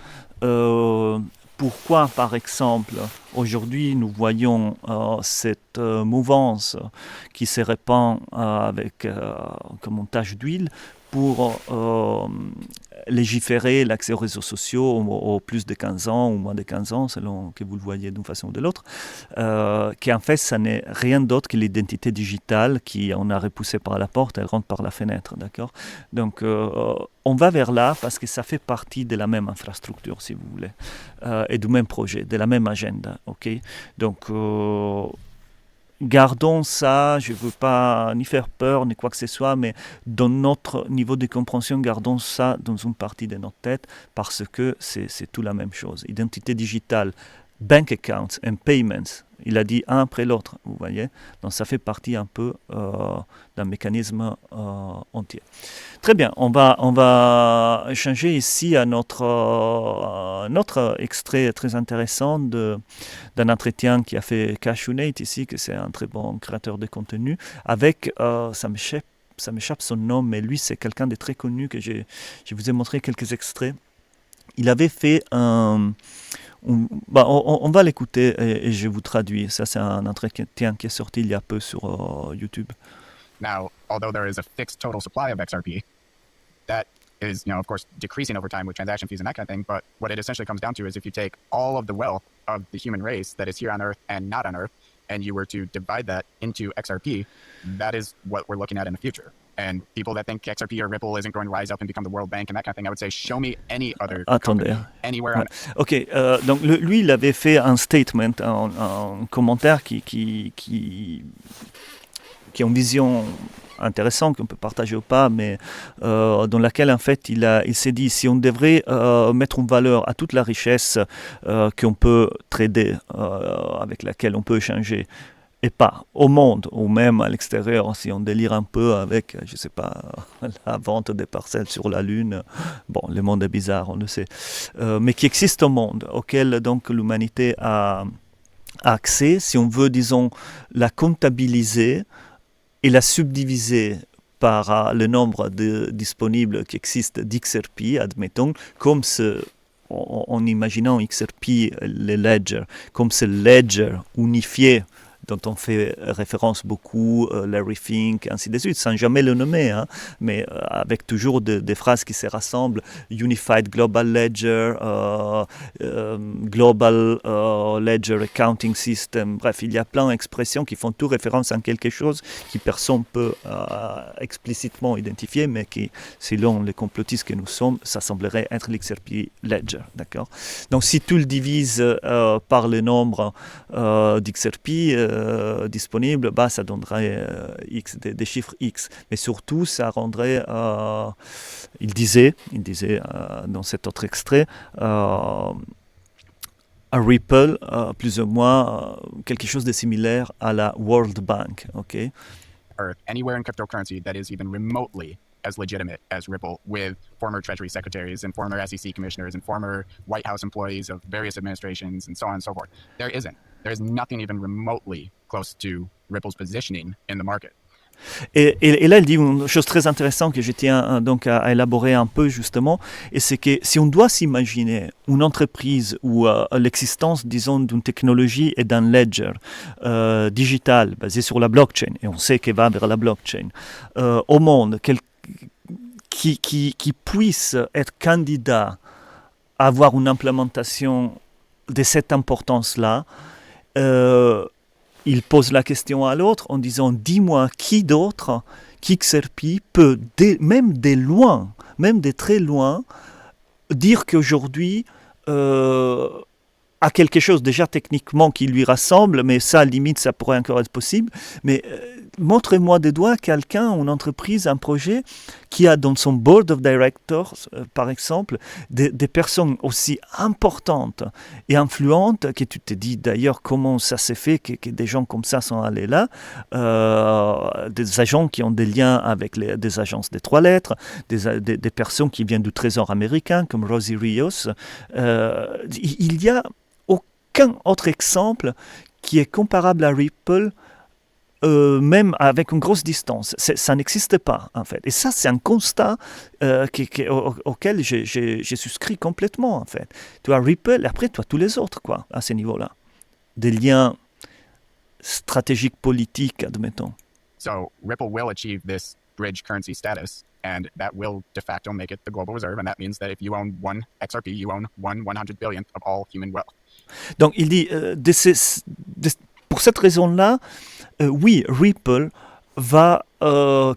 pourquoi, par exemple, aujourd'hui, nous voyons cette mouvance qui se répand avec comme une tache d'huile pour légiférer l'accès aux réseaux sociaux aux plus de 15 ans ou moins de 15 ans, selon que vous le voyez d'une façon ou de l'autre, qui en fait, ça n'est rien d'autre que l'identité digitale qui on a repoussée par la porte, elle rentre par la fenêtre, d'accord ? Donc, on va vers là parce que ça fait partie de la même infrastructure, si vous voulez, et du même projet, de la même agenda, ok ? Donc, gardons ça, je ne veux pas ni faire peur ni quoi que ce soit, mais dans notre niveau de compréhension, gardons ça dans une partie de notre tête parce que c'est tout la même chose. Identité digitale, bank accounts and payments, il a dit un après l'autre, vous voyez. Donc ça fait partie un peu d'un mécanisme entier. Très bien, on va changer ici à notre extrait très intéressant d'un entretien qui a fait Cashunate ici, que c'est un très bon créateur de contenu, avec, ça m'échappe son nom, mais lui c'est quelqu'un de très connu que je vous ai montré quelques extraits. Il avait fait on va l'écouter et je vous traduis. Ça, c'est un entretien qui est sorti il y a peu sur YouTube. Now, although there is a fixed total supply of XRP, that is, of course, decreasing over time with transaction fees and that kind of thing. But what it essentially comes down to is if you take all of the wealth of the human race that is here on Earth and not on Earth, and you were to divide that into XRP, that is what we're looking at in the future. And people that think XRP or Ripple isn't going to rise up and become the World Bank and that kind of thing, I would say, show me any other Attendez. company anywhere Ouais. on Ok, donc lui, il avait fait un statement, un commentaire qui a une vision intéressante qu'on peut partager ou pas, mais dans laquelle en fait il s'est dit si on devrait mettre en valeur à toute la richesse qu'on peut trader, avec laquelle on peut échanger, et pas au monde ou même à l'extérieur, si on délire un peu avec, je sais pas, la vente des parcelles sur la Lune, bon, le monde est bizarre, on le sait, mais qui existe au monde, auquel donc l'humanité a accès, si on veut, disons, la comptabiliser et la subdiviser par le nombre disponibles qui existe d'XRP, admettons, comme en imaginant XRP, les ledgers, comme ce ledger unifié dont on fait référence beaucoup, Larry Fink, ainsi de suite, sans jamais le nommer, hein, mais avec toujours des phrases qui se rassemblent, Unified Global Ledger, Global Ledger Accounting System, bref, il y a plein d'expressions qui font tout référence à quelque chose qui personne peut explicitement identifier, mais qui, selon les complotistes que nous sommes, ça semblerait être l'XRP Ledger, d'accord? Donc si tu le divises par le nombre d'XRP, disponible, bah, ça donnerait X, des chiffres X. Mais surtout, ça rendrait, il disait dans cet autre extrait, un Ripple, plus ou moins quelque chose de similaire à la World Bank. Okay? Earth, anywhere in cryptocurrency that is even remotely as legitimate as Ripple, with former Treasury secretaries and former SEC commissioners and former White House employees of various administrations and so on and so forth. There isn't. There is nothing even remotely close to Ripple's positioning in the market. Et là, il dit une chose très intéressante que je tiens donc à élaborer un peu justement, et c'est que si on doit s'imaginer une entreprise où l'existence, disons, d'une technologie et d'un ledger digital basé sur la blockchain, et on sait qu'elle va vers la blockchain, au monde, qui puisse être candidat à avoir une implémentation de cette importance-là, il pose la question à l'autre en disant « Dis-moi qui d'autre, qu'XRP peut, même de très loin, dire qu'aujourd'hui a quelque chose déjà techniquement qui lui rassemble, mais ça, limite, ça pourrait encore être possible. Mais montrez-moi des doigts quelqu'un, une entreprise, un projet qui a dans son board of directors, par exemple, des personnes aussi importantes et influentes que tu te dis d'ailleurs comment ça s'est fait que des gens comme ça sont allés là, des agents qui ont des liens avec des agences des trois lettres, des personnes qui viennent du Trésor américain comme Rosie Rios. Il y a aucun autre exemple qui est comparable à Ripple, même avec une grosse distance. Ça n'existe pas, en fait. Et ça, c'est un constat auquel j'ai souscrit complètement, en fait. Tu as Ripple, et après, tu as tous les autres, quoi, à ce niveau-là. Des liens stratégiques, politiques, admettons. So Ripple will achieve this bridge currency status, and that will de facto make it the global reserve, and that means that if you own one XRP, you own 1/100 billionth of all human wealth. Donc, il dit, pour cette raison-là, oui, Ripple va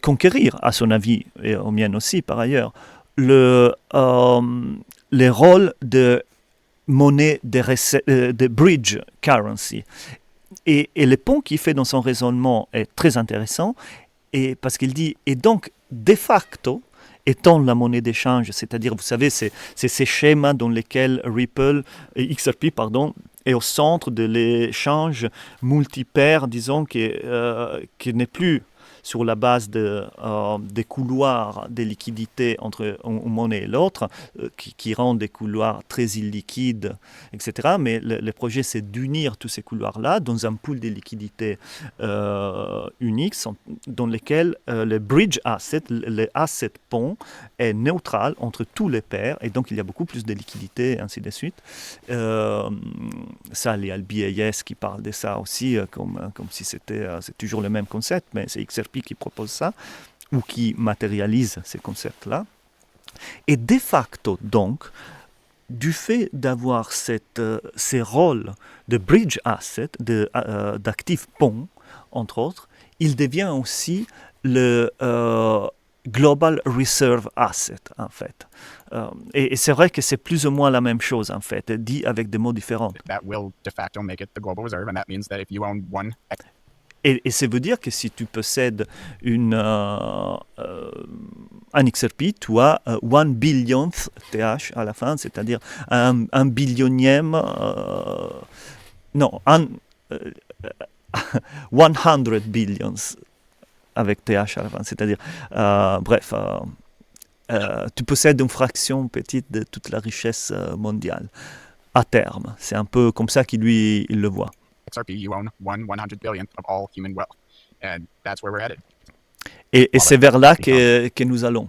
conquérir, à son avis, et au mien aussi par ailleurs, les rôles de monnaie de bridge currency. Et le pont qu'il fait dans son raisonnement est très intéressant, et parce qu'il dit, et donc, de facto, étant la monnaie d'échange, c'est-à-dire, vous savez, c'est ces schémas dans lesquels XRP, est au centre de l'échange multipaire, disons, qui n'est plus sur la base des couloirs de liquidité entre une monnaie et l'autre, qui rendent des couloirs très illiquides, etc. Mais le projet, c'est d'unir tous ces couloirs-là dans un pool de liquidités unique, dans lequel le bridge asset, le asset pont, est neutral entre tous les paires, et donc il y a beaucoup plus de liquidités, et ainsi de suite. Ça, il y a le BAS qui parle de ça aussi, comme si c'est toujours le même concept, mais c'est XRP qui propose ça, ou qui matérialise ces concepts-là. Et de facto, donc, du fait d'avoir ces rôles de bridge asset, d'actifs pont, entre autres, il devient aussi le Global Reserve Asset, en fait. Et c'est vrai que c'est plus ou moins la même chose, en fait, dit avec des mots différents. That will de facto make it the global reserve, and that means that if you own one Et ça veut dire que si tu possèdes un XRP, tu as 1 billionth TH à la fin, c'est-à-dire un billionième, non, 100 billions avec TH à la fin, c'est-à-dire, bref, tu possèdes une fraction petite de toute la richesse mondiale à terme. C'est un peu comme ça qu'il il le voit. XRP, you own 1/100 billionth of all human wealth. And that's where we're headed. Et c'est vers là que nous allons.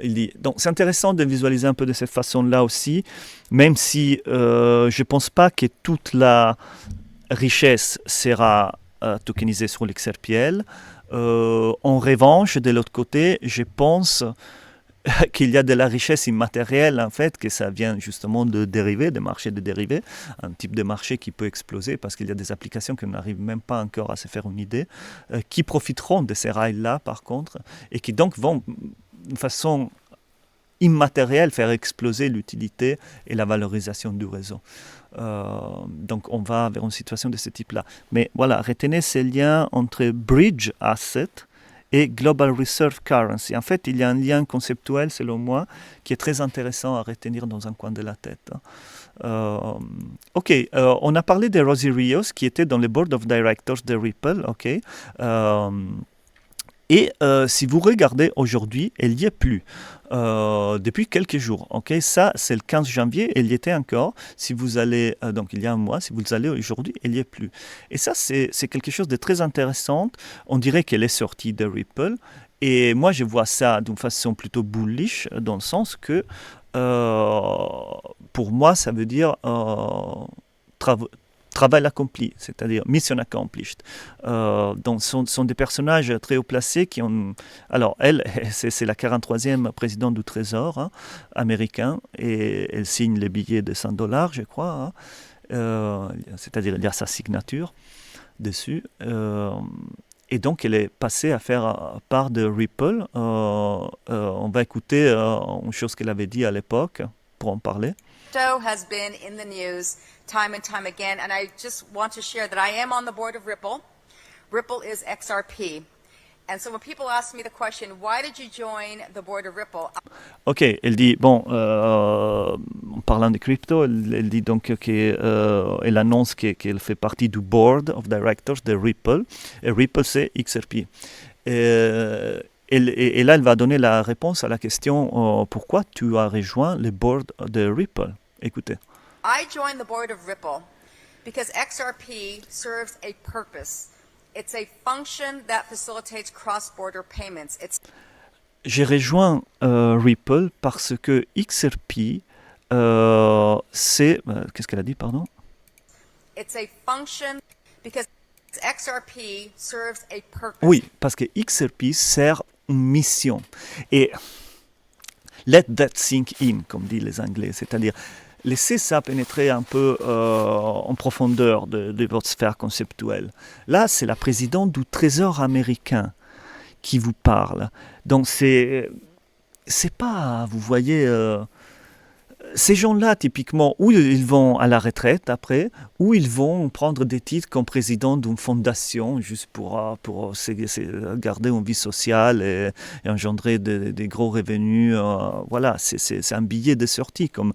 Il dit. Donc c'est intéressant de visualiser un peu de cette façon-là aussi, même si je ne pense pas que toute la richesse sera tokenisée sur l'XRPL. En revanche, de l'autre côté, je pense qu'il y a de la richesse immatérielle, en fait, que ça vient justement de dérivés, des marchés de dérivés, un type de marché qui peut exploser parce qu'il y a des applications qu'on n'arrive même pas encore à se faire une idée, qui profiteront de ces rails-là, par contre, et qui donc vont, de façon immatérielle, faire exploser l'utilité et la valorisation du réseau. Donc on va vers une situation de ce type-là. Mais voilà, retenez ces liens entre Bridge Asset et Global Reserve Currency. En fait, il y a un lien conceptuel, selon moi, qui est très intéressant à retenir dans un coin de la tête. On a parlé de Rosie Rios, qui était dans le Board of Directors de Ripple. Si vous regardez aujourd'hui, elle n'y est plus. Depuis quelques jours. Ça, c'est le 15 janvier, elle y était encore. Si vous allez, donc il y a un mois, si vous allez aujourd'hui, elle n'y est plus. Et ça, c'est quelque chose de très intéressant. On dirait qu'elle est sortie de Ripple. Et moi, je vois ça d'une façon plutôt bullish, dans le sens que, pour moi, ça veut dire travail accompli, c'est-à-dire mission accomplished. Donc, sont des personnages très haut placés qui ont... Alors, elle, c'est la 43e présidente du Trésor américain, et elle signe les billets de $100, je crois. C'est-à-dire, il y a sa signature dessus. Et donc, elle est passée à faire part de Ripple. On va écouter une chose qu'elle avait dit à l'époque, pour en parler. Has been in the news time and time again, and I just want to share that I am on the board of Ripple. Ripple is XRP. And so when people ask me the question, why did you join the board of Ripple? Elle dit, en parlant de crypto, elle dit donc qu'elle annonce qu'elle fait partie du board of directors de Ripple. Et Ripple, c'est XRP. Et là, elle va donner la réponse à la question pourquoi tu as rejoint le board de Ripple. Écoutez. I joined the board of Ripple because XRP serves a purpose. It's a function that facilitates cross-border payments. J'ai rejoint Ripple parce que XRP, c'est... qu'est-ce qu'elle a dit, pardon? It's a function because XRP serves a purpose. Oui, parce que XRP sert une mission. Et let that sink in, comme disent les Anglais, c'est-à-dire laissez ça pénétrer un peu en profondeur de votre sphère conceptuelle. Là, c'est la présidente du Trésor américain qui vous parle. Donc, c'est pas, vous voyez, ces gens-là, typiquement, ou ils vont à la retraite après, ou ils vont prendre des titres comme président d'une fondation, juste pour garder une vie sociale et engendrer des gros revenus. Voilà, c'est un billet de sortie, comme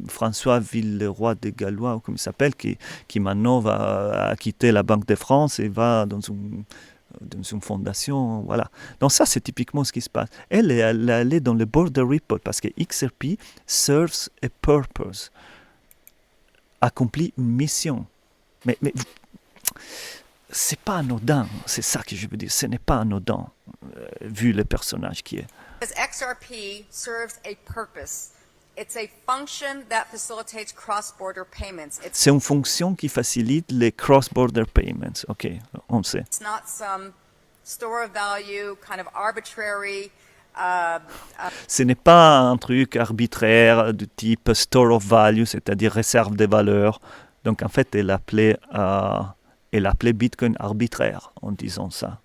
François Villeroy de Gallois, ou comme il s'appelle, qui maintenant va quitter la Banque de France et va dans une fondation, voilà. Donc ça, c'est typiquement ce qui se passe. Elle est dans le board de Ripple parce que XRP serves a purpose, accomplit une mission. Mais c'est pas anodin, c'est ça que je veux dire, ce n'est pas anodin, vu le personnage qui est. XRP serves a purpose. It's a function that facilitates cross-border payments. C'est une fonction qui facilite les cross-border payments. On sait. It's not some store of value, kind of arbitrary. Ce n'est pas un truc arbitraire du type store of value, c'est-à-dire réserve des valeurs. Donc en fait, elle appelait et l'appeler Bitcoin arbitraire en disant ça.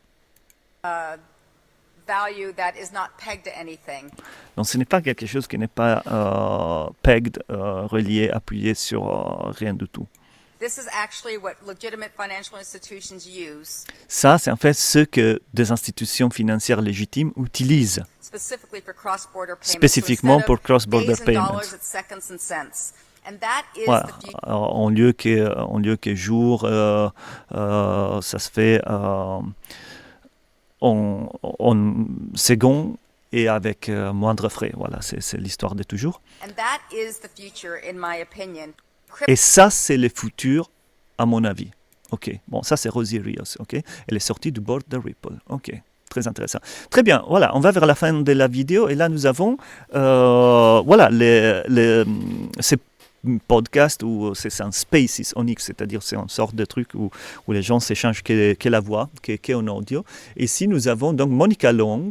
Value that is not pegged to anything. Donc ce n'est pas quelque chose qui n'est pas pegged, relié, appuyé sur rien du tout. This is actually what legitimate financial institutions use. Ça, c'est en fait ce que des institutions financières légitimes utilisent. Specifically for cross-border payments. Spécifiquement pour cross-border days and payments. dollars, it's seconds and cents. And that is Voilà. the future. En lieu que jour, ça se fait en secondes et avec moindre frais. Voilà, c'est l'histoire de toujours. And that is the future, in my opinion. Et ça, c'est le futur, à mon avis. OK. Bon, ça, c'est Rosie Rios. OK. Elle est sortie du board de Ripple. OK. Très intéressant. Très bien. Voilà, on va vers la fin de la vidéo. Et là, nous avons voilà, ces podcasts où c'est un Spaces Onyx, c'est-à-dire c'est une sorte de truc où les gens s'échangent que la voix, que en audio. Et ici, nous avons donc Monica Long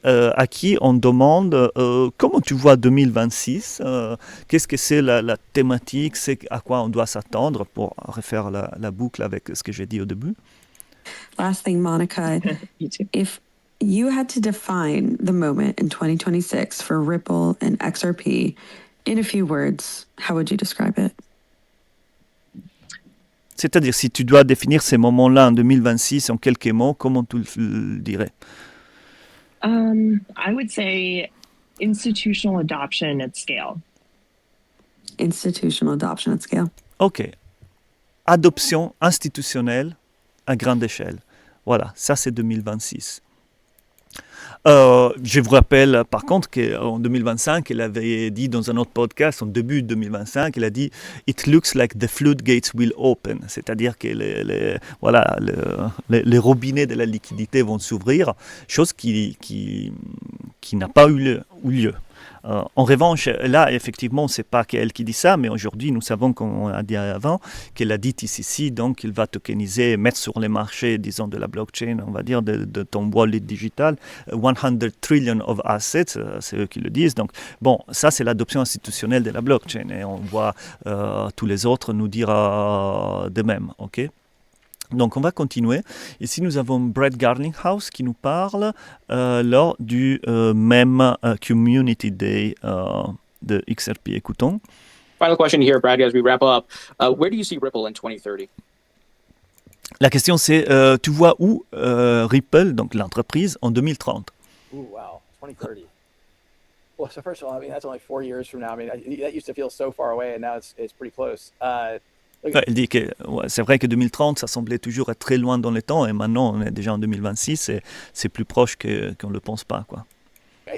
à qui on demande comment tu vois 2026, qu'est-ce que c'est la thématique, c'est à quoi on doit s'attendre pour refaire la boucle avec ce que j'ai dit au début. Last thing, Monica, if you had to define the moment in 2026 for Ripple and XRP in a few words, how would you describe it? C'est-à-dire, si tu dois définir ces moments-là en 2026 en quelques mots, comment tu le dirais? I would say institutional adoption at scale. Institutional adoption at scale. OK. Adoption institutionnelle à grande échelle. Voilà, ça c'est 2026. Je vous rappelle par contre qu'en 2025, elle avait dit dans un autre podcast, en début de 2025, elle a dit « It looks like the floodgates will open », c'est-à-dire que les robinets de la liquidité vont s'ouvrir, chose qui n'a pas eu lieu. En revanche, là, effectivement, ce n'est pas qu'elle qui dit ça, mais aujourd'hui, nous savons, comme on a dit avant, qu'elle a dit ici, donc, il va tokeniser, mettre sur les marchés, disons, de la blockchain, on va dire, de ton wallet digital, 100 trillion of assets, c'est eux qui le disent. Donc, bon, ça, c'est l'adoption institutionnelle de la blockchain, et on voit tous les autres nous dire de même, OK ? Donc, on va continuer. Ici, nous avons Brett Garlinghouse qui nous parle lors du même Community Day de XRP. Écoutons. Final question here, Brad, as we wrap up. Where do you see Ripple in 2030? La question, c'est tu vois où Ripple, donc l'entreprise, en 2030? Ooh, wow, 2030. Well, so first of all, I mean, that's only 4 years from now. I mean, that used to feel so far away, and now it's pretty close. Elle dit que c'est vrai que 2030, ça semblait toujours être très loin dans le temps, et maintenant, on est déjà en 2026, et c'est plus proche qu'on ne le pense pas, quoi.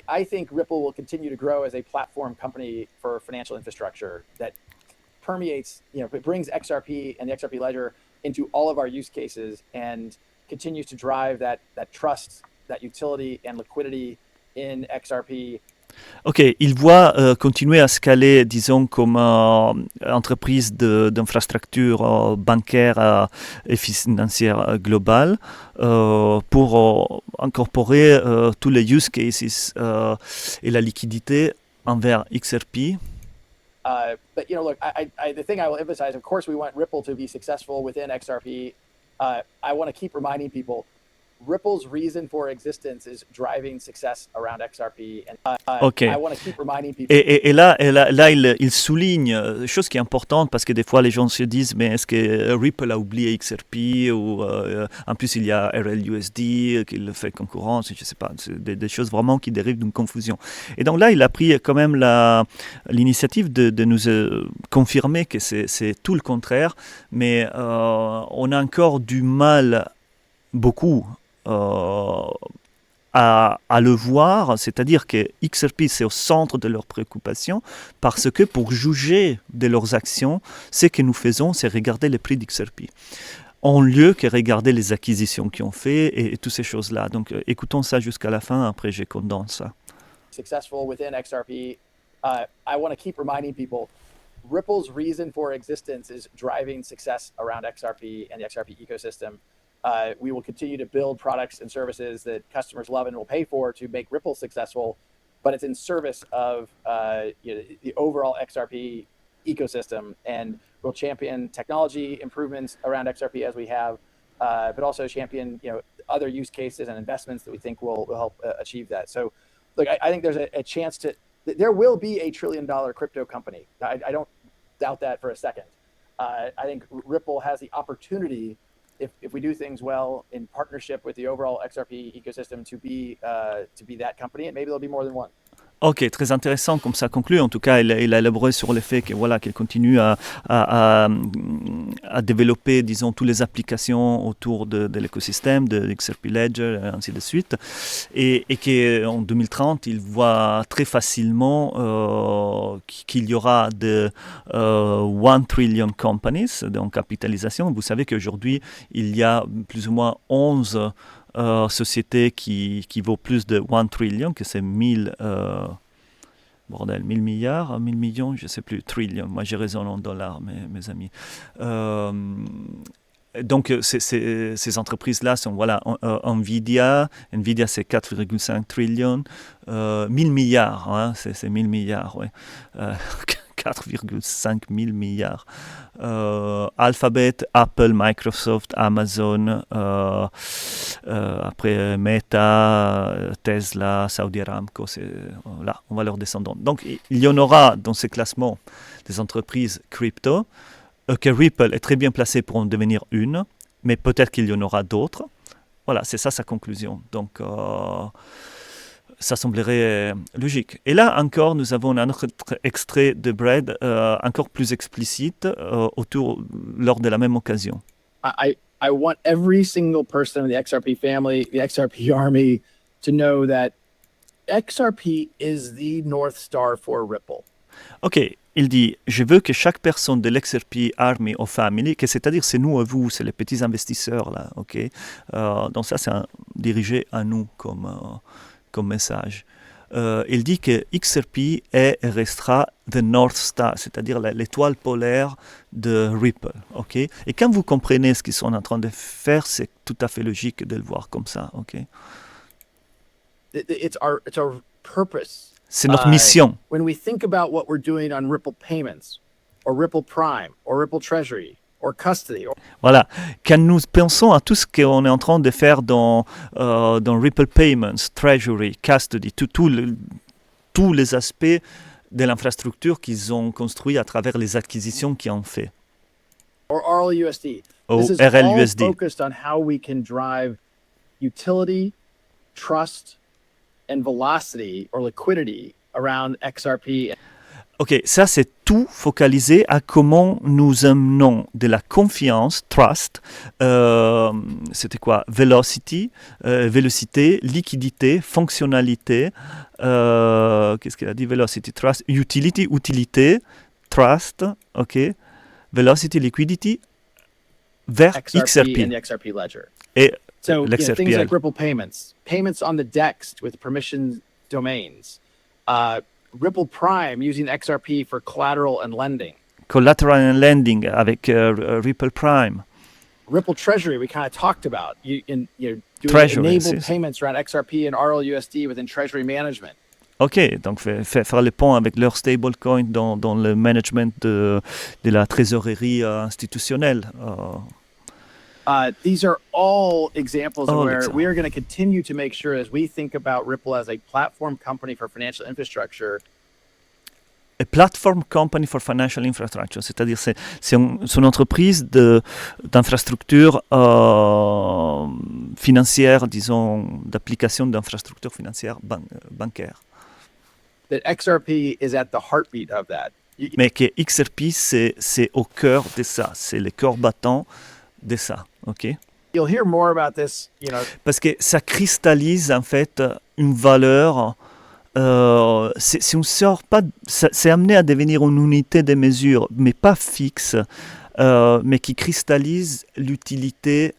I think Ripple will continue to grow as a platform company for financial infrastructure that permeates, it brings XRP and the XRP ledger into all of our use cases and continues to drive that trust, that utility and liquidity in XRP. OK, il voit continuer à scaler, disons, comme entreprise d'infrastructure bancaire et financière globale pour incorporer tous les use cases et la liquidité envers XRP. But look, the thing I will emphasize, of course, we want Ripple to be successful within XRP. I want to keep reminding people, Ripple's reason for existence is driving success around XRP. And Okay. I want to keep reminding people. Et là, il souligne, chose qui est importante parce que des fois les gens se disent mais est-ce que Ripple a oublié XRP ou en plus il y a RLUSD qui le fait concurrence, je ne sais pas, c'est des choses vraiment qui dérivent d'une confusion. Et donc là, il a pris quand même l'initiative de nous confirmer que c'est tout le contraire, mais on a encore du mal beaucoup à le voir, c'est-à-dire que XRP c'est au centre de leurs préoccupations parce que pour juger de leurs actions, ce que nous faisons, c'est regarder les prix d'XRP en lieu que regarder les acquisitions qu'ils ont fait et toutes ces choses-là. Donc écoutons ça jusqu'à la fin, après je condense ça. Successful within XRP. I want to keep reminding people, Ripple's reason for existence is driving success around XRP and the XRP ecosystem. We will continue to build products and services that customers love and will pay for to make Ripple successful, but it's in service of the overall XRP ecosystem. And will champion technology improvements around XRP as we have, but also champion other use cases and investments that we think will help achieve that. So, look, I think there's a chance there will be a $1 trillion crypto company. I don't doubt that for a second. I think Ripple has the opportunity, if we do things well in partnership with the overall XRP ecosystem, to be that company, and maybe there'll be more than one. Ok, très intéressant comme ça conclut. En tout cas, il a élaboré sur le fait qu'elle continue à développer, disons, toutes les applications autour de l'écosystème, de XRP Ledger, et ainsi de suite. Et qu'en 2030, il voit très facilement qu'il y aura de 1 trillion companies en capitalisation. Vous savez qu'aujourd'hui, il y a plus ou moins 11 société qui vaut plus de 1 trillion, que c'est 1000 milliards, 1000 millions, je ne sais plus, trillion. Moi, j'ai raison en dollars, mes amis. Donc, ces entreprises-là sont, Nvidia, c'est 4,5 trillion, 1000 milliards, hein, c'est 1000 milliards, ouais. 4,5 000 milliards. Alphabet, Apple, Microsoft, Amazon, après Meta, Tesla, Saudi Aramco, là, on va leur descendre. Donc, il y en aura dans ces classements des entreprises crypto, que Ripple est très bien placé pour en devenir une, mais peut-être qu'il y en aura d'autres. Voilà, c'est ça sa conclusion. Donc, ça semblerait logique. Et là encore, nous avons un autre extrait de Bread encore plus explicite lors de la même occasion. I want every single person in the XRP family, the XRP army, to know that XRP is the North Star for Ripple. Ok, il dit, je veux que chaque personne de l'XRP Army or Family, que c'est-à-dire c'est nous et vous, c'est les petits investisseurs là, ok. Donc ça c'est dirigé à nous comme message. Il dit que XRP est et restera the North Star, c'est-à-dire l'étoile polaire de Ripple. Okay? Et quand vous comprenez ce qu'ils sont en train de faire, c'est tout à fait logique de le voir comme ça. Okay? It's our purpose. C'est notre mission. When we think about what we're doing on Ripple Payments, or Ripple Prime, or Ripple Treasury, or custody. Voilà. Quand nous pensons à tout ce qu'on est en train de faire dans Ripple Payments, Treasury, Custody, tous les aspects de l'infrastructure qu'ils ont construit à travers les acquisitions qu'ils ont fait. Or RLUSD. Ou This is RLUSD. all focused on how we can drive utility, trust, and velocity or liquidity around XRP. Ok, ça c'est tout focalisé à comment nous amenons de la confiance, trust, c'était quoi? Velocity, vélocité, liquidité, fonctionnalité, qu'est-ce qu'il a dit? Velocity, trust, utility, utilité, trust, ok, velocity, liquidity, vers XRP. And the XRP ledger. Et so l'XRPL. Things like Ripple Payments, payments on the DEX with permission domains, Ripple Prime using XRP for collateral and lending. Collateral and lending avec Ripple Prime. Ripple Treasury, we kind of talked about. Doing Treasury, enabled payments around XRP and RLUSD within Treasury management. Ok, donc faire le pont avec leur stablecoin dans le management de la trésorerie institutionnelle. These are all examples of where we are going to continue to make sure, as we think about Ripple as a platform company for financial infrastructure. A platform company for financial infrastructure, c'est-à-dire c'est une entreprise d'infrastructure financière, disons, d'application d'infrastructure financière bancaire. That XRP is at the heartbeat of that. Mais que XRP, c'est au cœur de ça, c'est le cœur battant de ça, ok? You'll hear more about this, Parce que ça cristallise en fait une valeur. C'est amené à devenir une unité de mesure, mais pas fixe, mais qui cristallise l'utilité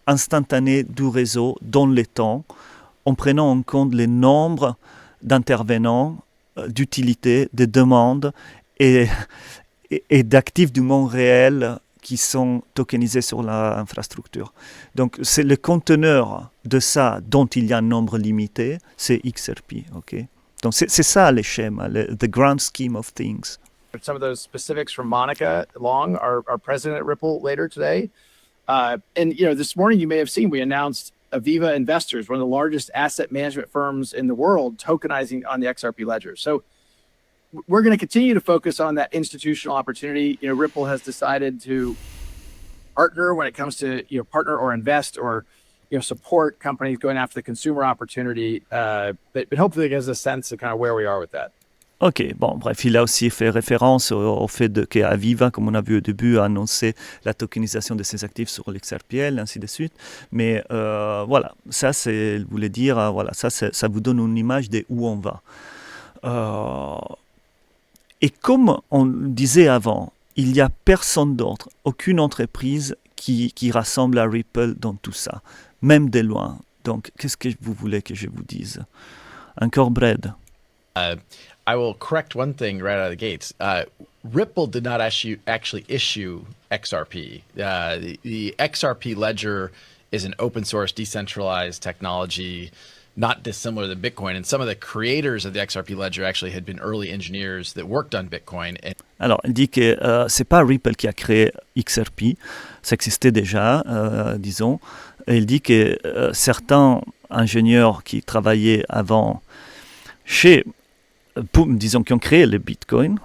instantanée du réseau dans le temps, en prenant en compte les nombres d'intervenants, d'utilités, de demandes et d'actifs du monde réel qui sont tokenisés sur l'infrastructure. Donc, c'est le conteneur de ça dont il y a un nombre limité, c'est XRP, ok? Donc, c'est ça le schéma, the grand scheme of things. some of those specifics from Monica Long, our president at Ripple, later today. And this morning you may have seen we announced Aviva Investors, one of the largest asset management firms in the world, tokenizing on the XRP ledger. So we're going to continue to focus on that institutional opportunity. Ripple has decided to partner when it comes to partner or invest or support companies going after the consumer opportunity. But hopefully it gives a sense of kind of where we are with that. Ok, bon, bref, il a aussi fait référence au fait qu'Aviva, comme on a vu au début, a annoncé la tokenisation de ses actifs sur l'XRPL, ainsi de suite. Mais voilà, ça, c'est, je voulais dire, voilà, ça vous donne une image de où on va. Et comme on le disait avant, il n'y a personne d'autre, aucune entreprise qui rassemble à Ripple dans tout ça, même de loin. Donc, qu'est-ce que vous voulez que je vous dise? Encore Brad. I will correct one thing right out of the gates. Ripple did not actually issue XRP. The XRP ledger is an open source, decentralized technology, not dissimilar to Bitcoin. And some of the creators of the XRP ledger actually had been early engineers that worked on Bitcoin. Alors, il dit que c'est pas Ripple qui a créé XRP, ça existait déjà, disons. Et il dit que certains ingénieurs qui travaillaient avant disons, qui ont créé le Bitcoin,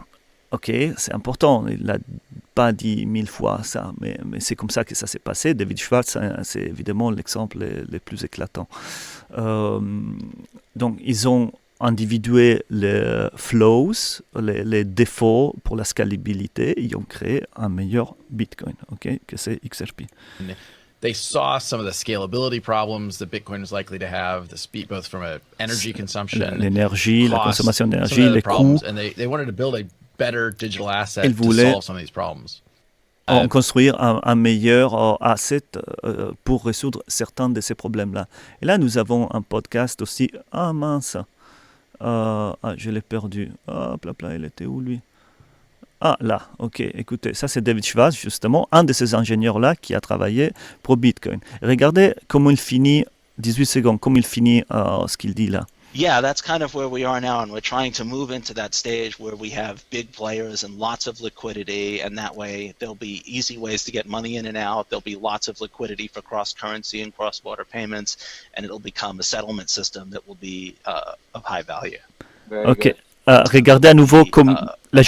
ok, c'est important, il l'a pas dit 1000 fois ça, mais c'est comme ça que ça s'est passé. David Schwartz, c'est évidemment l'exemple le plus éclatant. Donc, ils ont individué les flows, les défauts pour la scalabilité, ils ont créé un meilleur Bitcoin, ok, que c'est XRP. They saw some of the scalability problems that Bitcoin was likely to have, the speed, both from a energy consumption, l'énergie, la consommation d'énergie, les coûts. And they wanted to build a better digital asset to solve some of these problems. Construire un meilleur asset pour résoudre certains de ces problèmes-là. Et là, nous avons un podcast aussi. Ah mince, je l'ai perdu. Ah, il était où lui? Ah, là, ok, écoutez, ça c'est David Schwartz, justement, un de ces ingénieurs-là qui a travaillé pour Bitcoin. Regardez comment il finit, 18 secondes, comment il finit ce qu'il dit là. Yeah, that's kind of where we are now, and we're trying to move into that stage where we have big players and lots of liquidity, and that way there'll be easy ways to get money in and out, there'll be lots of liquidity for cross-currency and cross-border payments, and it'll become a settlement system that will be of high value. Ok. Regardez à nouveau comme la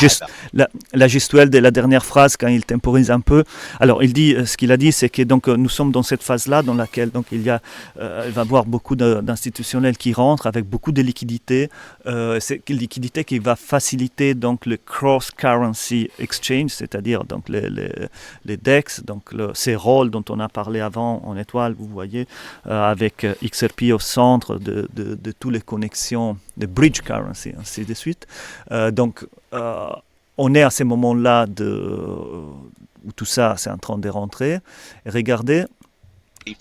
gestuelle de la dernière phrase quand il temporise un peu. Alors il dit, ce qu'il a dit, c'est que donc nous sommes dans cette phase-là dans laquelle donc il va y avoir beaucoup d'institutionnels qui rentrent avec beaucoup de liquidités. C'est une liquidité qui va faciliter donc le cross-currency exchange, c'est-à-dire donc les DEX, donc ces rôles dont on a parlé avant en étoile, vous voyez, avec XRP au centre de toutes les connexions de bridge currency, ainsi de suite. Donc, on est à ce moment-là où tout ça, c'est en train de rentrer. Et regardez.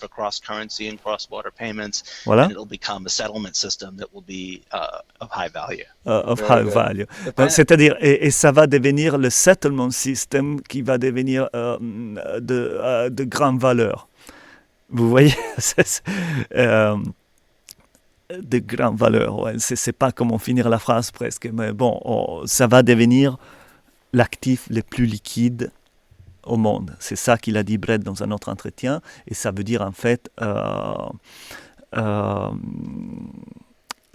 For cross-currency and cross-border payments, voilà. And it'll become a settlement system that will be of high value. Donc, c'est-à-dire, et ça va devenir le settlement system qui va devenir de grande valeur. Vous voyez, de grande valeur. Ouais. C'est pas comment finir la phrase presque, mais bon, ça va devenir l'actif le plus liquide au monde. C'est ça qu'il a dit Brett dans un autre entretien, et ça veut dire en fait, ça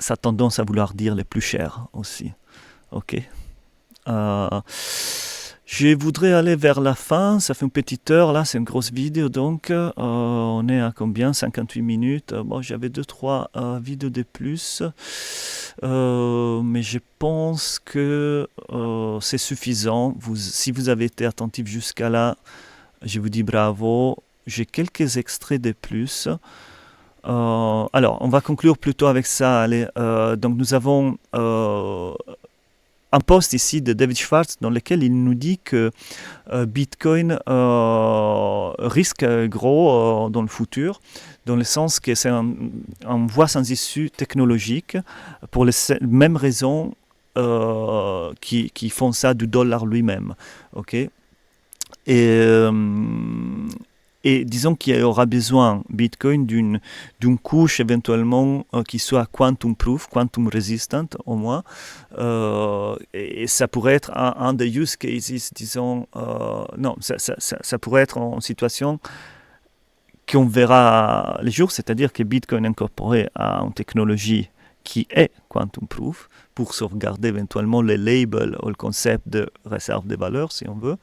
a tendance à vouloir dire le plus cher aussi. Ok. Je voudrais aller vers la fin, ça fait une petite heure, là c'est une grosse vidéo, donc on est à combien? 58 minutes. Bon, j'avais 2-3 vidéos de plus, mais je pense que c'est suffisant. Si vous avez été attentif jusqu'à là, je vous dis bravo. J'ai quelques extraits de plus. Alors, on va conclure plutôt avec ça. Allez, donc nous avons un post ici de David Schwartz dans lequel il nous dit que Bitcoin risque gros dans le futur, dans le sens que c'est un voie sans issue technologique pour les mêmes raisons qui font ça du dollar lui-même. Okay? Et Et disons qu'il y aura besoin, Bitcoin, d'une couche éventuellement qui soit quantum proof, quantum resistant au moins. Et ça pourrait être un des use cases, disons, non, ça pourrait être en situation qu'on verra les jours, c'est-à-dire que Bitcoin est incorporé à une technologie qui est quantum proof pour sauvegarder éventuellement les labels ou le concept de réserve de valeur, si on veut,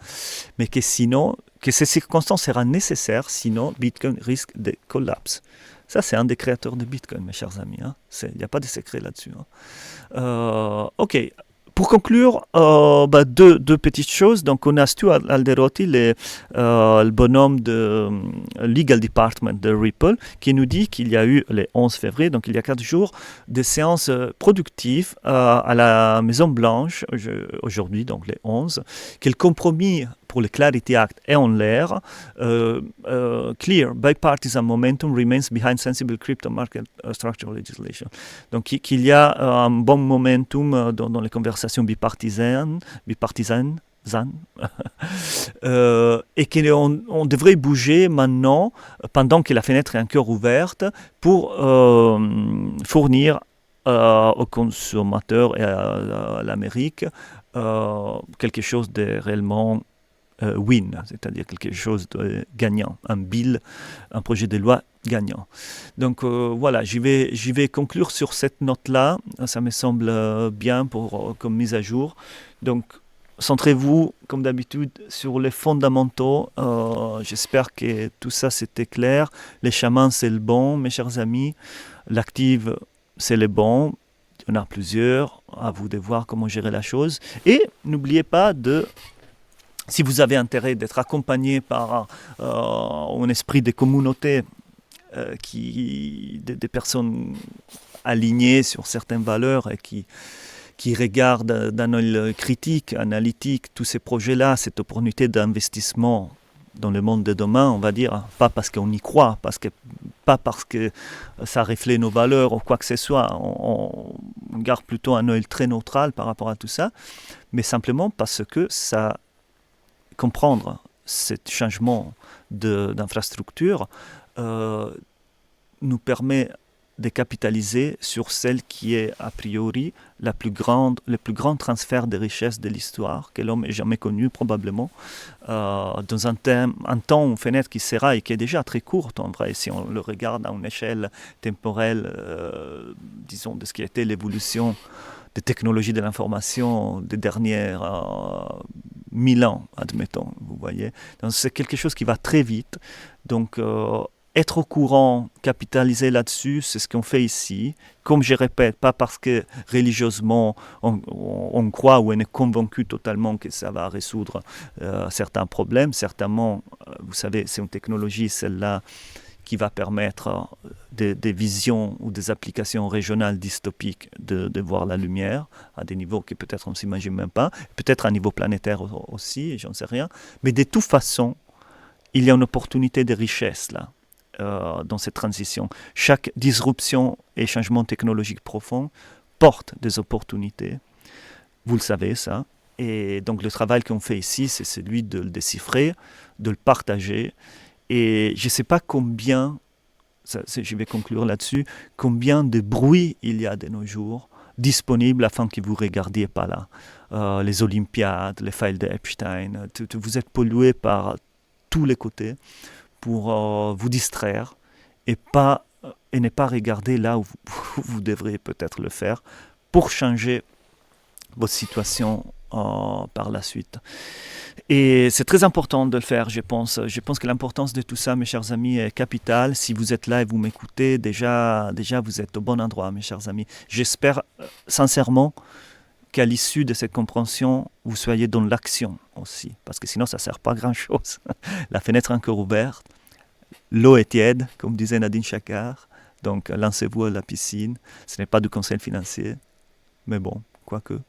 mais que sinon, que ces circonstances seront nécessaires, sinon Bitcoin risque de collapse. Ça, c'est un des créateurs de Bitcoin, mes chers amis. Il n'y a pas de secret là-dessus. OK. Pour conclure, deux petites choses. Donc, on a Stu Alderotti, le bonhomme de Legal Department de Ripple, qui nous dit qu'il y a eu le 11 février, donc il y a 4 jours, des séances productives à la Maison-Blanche, aujourd'hui, donc le 11, que le compromis pour le Clarity Act est en l'air. Clear bipartisan momentum remains behind sensible crypto market structure legislation. Donc, qu'il y a un bon momentum dans les conversations bipartisanes, et qu'on devrait bouger maintenant, pendant que la fenêtre est encore ouverte, pour fournir aux consommateurs et à l'Amérique quelque chose de réellement win, c'est-à-dire quelque chose de gagnant, un projet de loi gagnant. Donc voilà, je vais conclure sur cette note-là, ça me semble bien comme mise à jour. Donc centrez-vous, comme d'habitude, sur les fondamentaux. J'espère que tout ça c'était clair. Les chamans, c'est le bon, mes chers amis. L'active, c'est le bon. Il y en a plusieurs. À vous de voir comment gérer la chose. Et n'oubliez pas si vous avez intérêt d'être accompagné par un esprit de communauté, des personnes alignées sur certaines valeurs et qui regardent d'un œil critique, analytique, tous ces projets-là, cette opportunité d'investissement dans le monde de demain, on va dire, pas parce qu'on y croit, pas parce que ça reflète nos valeurs ou quoi que ce soit, on garde plutôt un œil très neutral par rapport à tout ça, mais simplement parce que ça comprendre ce changement d'infrastructure nous permet de capitaliser sur celle qui est a priori le plus grand transfert de richesses de l'histoire que l'homme ait jamais connu probablement, dans un temps, une fenêtre qui sera et qui est déjà très courte en vrai, si on le regarde à une échelle temporelle, disons, de ce qui a été l'évolution des technologies de l'information des dernières 1000 ans, admettons, vous voyez. Donc, c'est quelque chose qui va très vite. Donc, être au courant, capitaliser là-dessus, c'est ce qu'on fait ici. Comme je répète, pas parce que religieusement on croit ou on est convaincu totalement que ça va résoudre certains problèmes. Certainement, vous savez, c'est une technologie, celle-là, qui va permettre des visions ou des applications régionales dystopiques de voir la lumière à des niveaux que peut-être on ne s'imagine même pas, peut-être à un niveau planétaire aussi, j'en sais rien. Mais de toute façon, il y a une opportunité de richesse là, dans cette transition. Chaque disruption et changement technologique profond porte des opportunités. Vous le savez, ça. Et donc le travail qu'on fait ici, c'est celui de le déchiffrer, de le partager. Et je ne sais pas combien, je vais conclure là-dessus, combien de bruit il y a de nos jours disponible afin que vous ne regardiez pas là. Les Olympiades, les files d'Epstein, vous êtes pollué par tous les côtés pour vous distraire et ne pas regarder là où vous devriez peut-être le faire pour changer votre situation par la suite. Et c'est très important de le faire, je pense. Je pense que l'importance de tout ça, mes chers amis, est capitale. Si vous êtes là et vous m'écoutez, déjà vous êtes au bon endroit, mes chers amis. J'espère sincèrement qu'à l'issue de cette compréhension, vous soyez dans l'action aussi. Parce que sinon, ça ne sert pas à grand-chose. La fenêtre est encore ouverte. L'eau est tiède, comme disait Nadine Chakar. Donc, lancez-vous à la piscine. Ce n'est pas du conseil financier. Mais bon, quoique.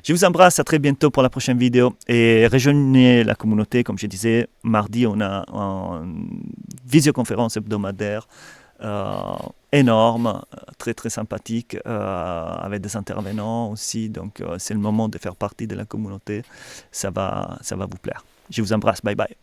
Je vous embrasse, à très bientôt pour la prochaine vidéo. Et rejoignez la communauté, comme je disais. Mardi, on a une visioconférence hebdomadaire énorme, très très sympathique, avec des intervenants aussi. Donc, c'est le moment de faire partie de la communauté. Ça va vous plaire. Je vous embrasse. Bye bye.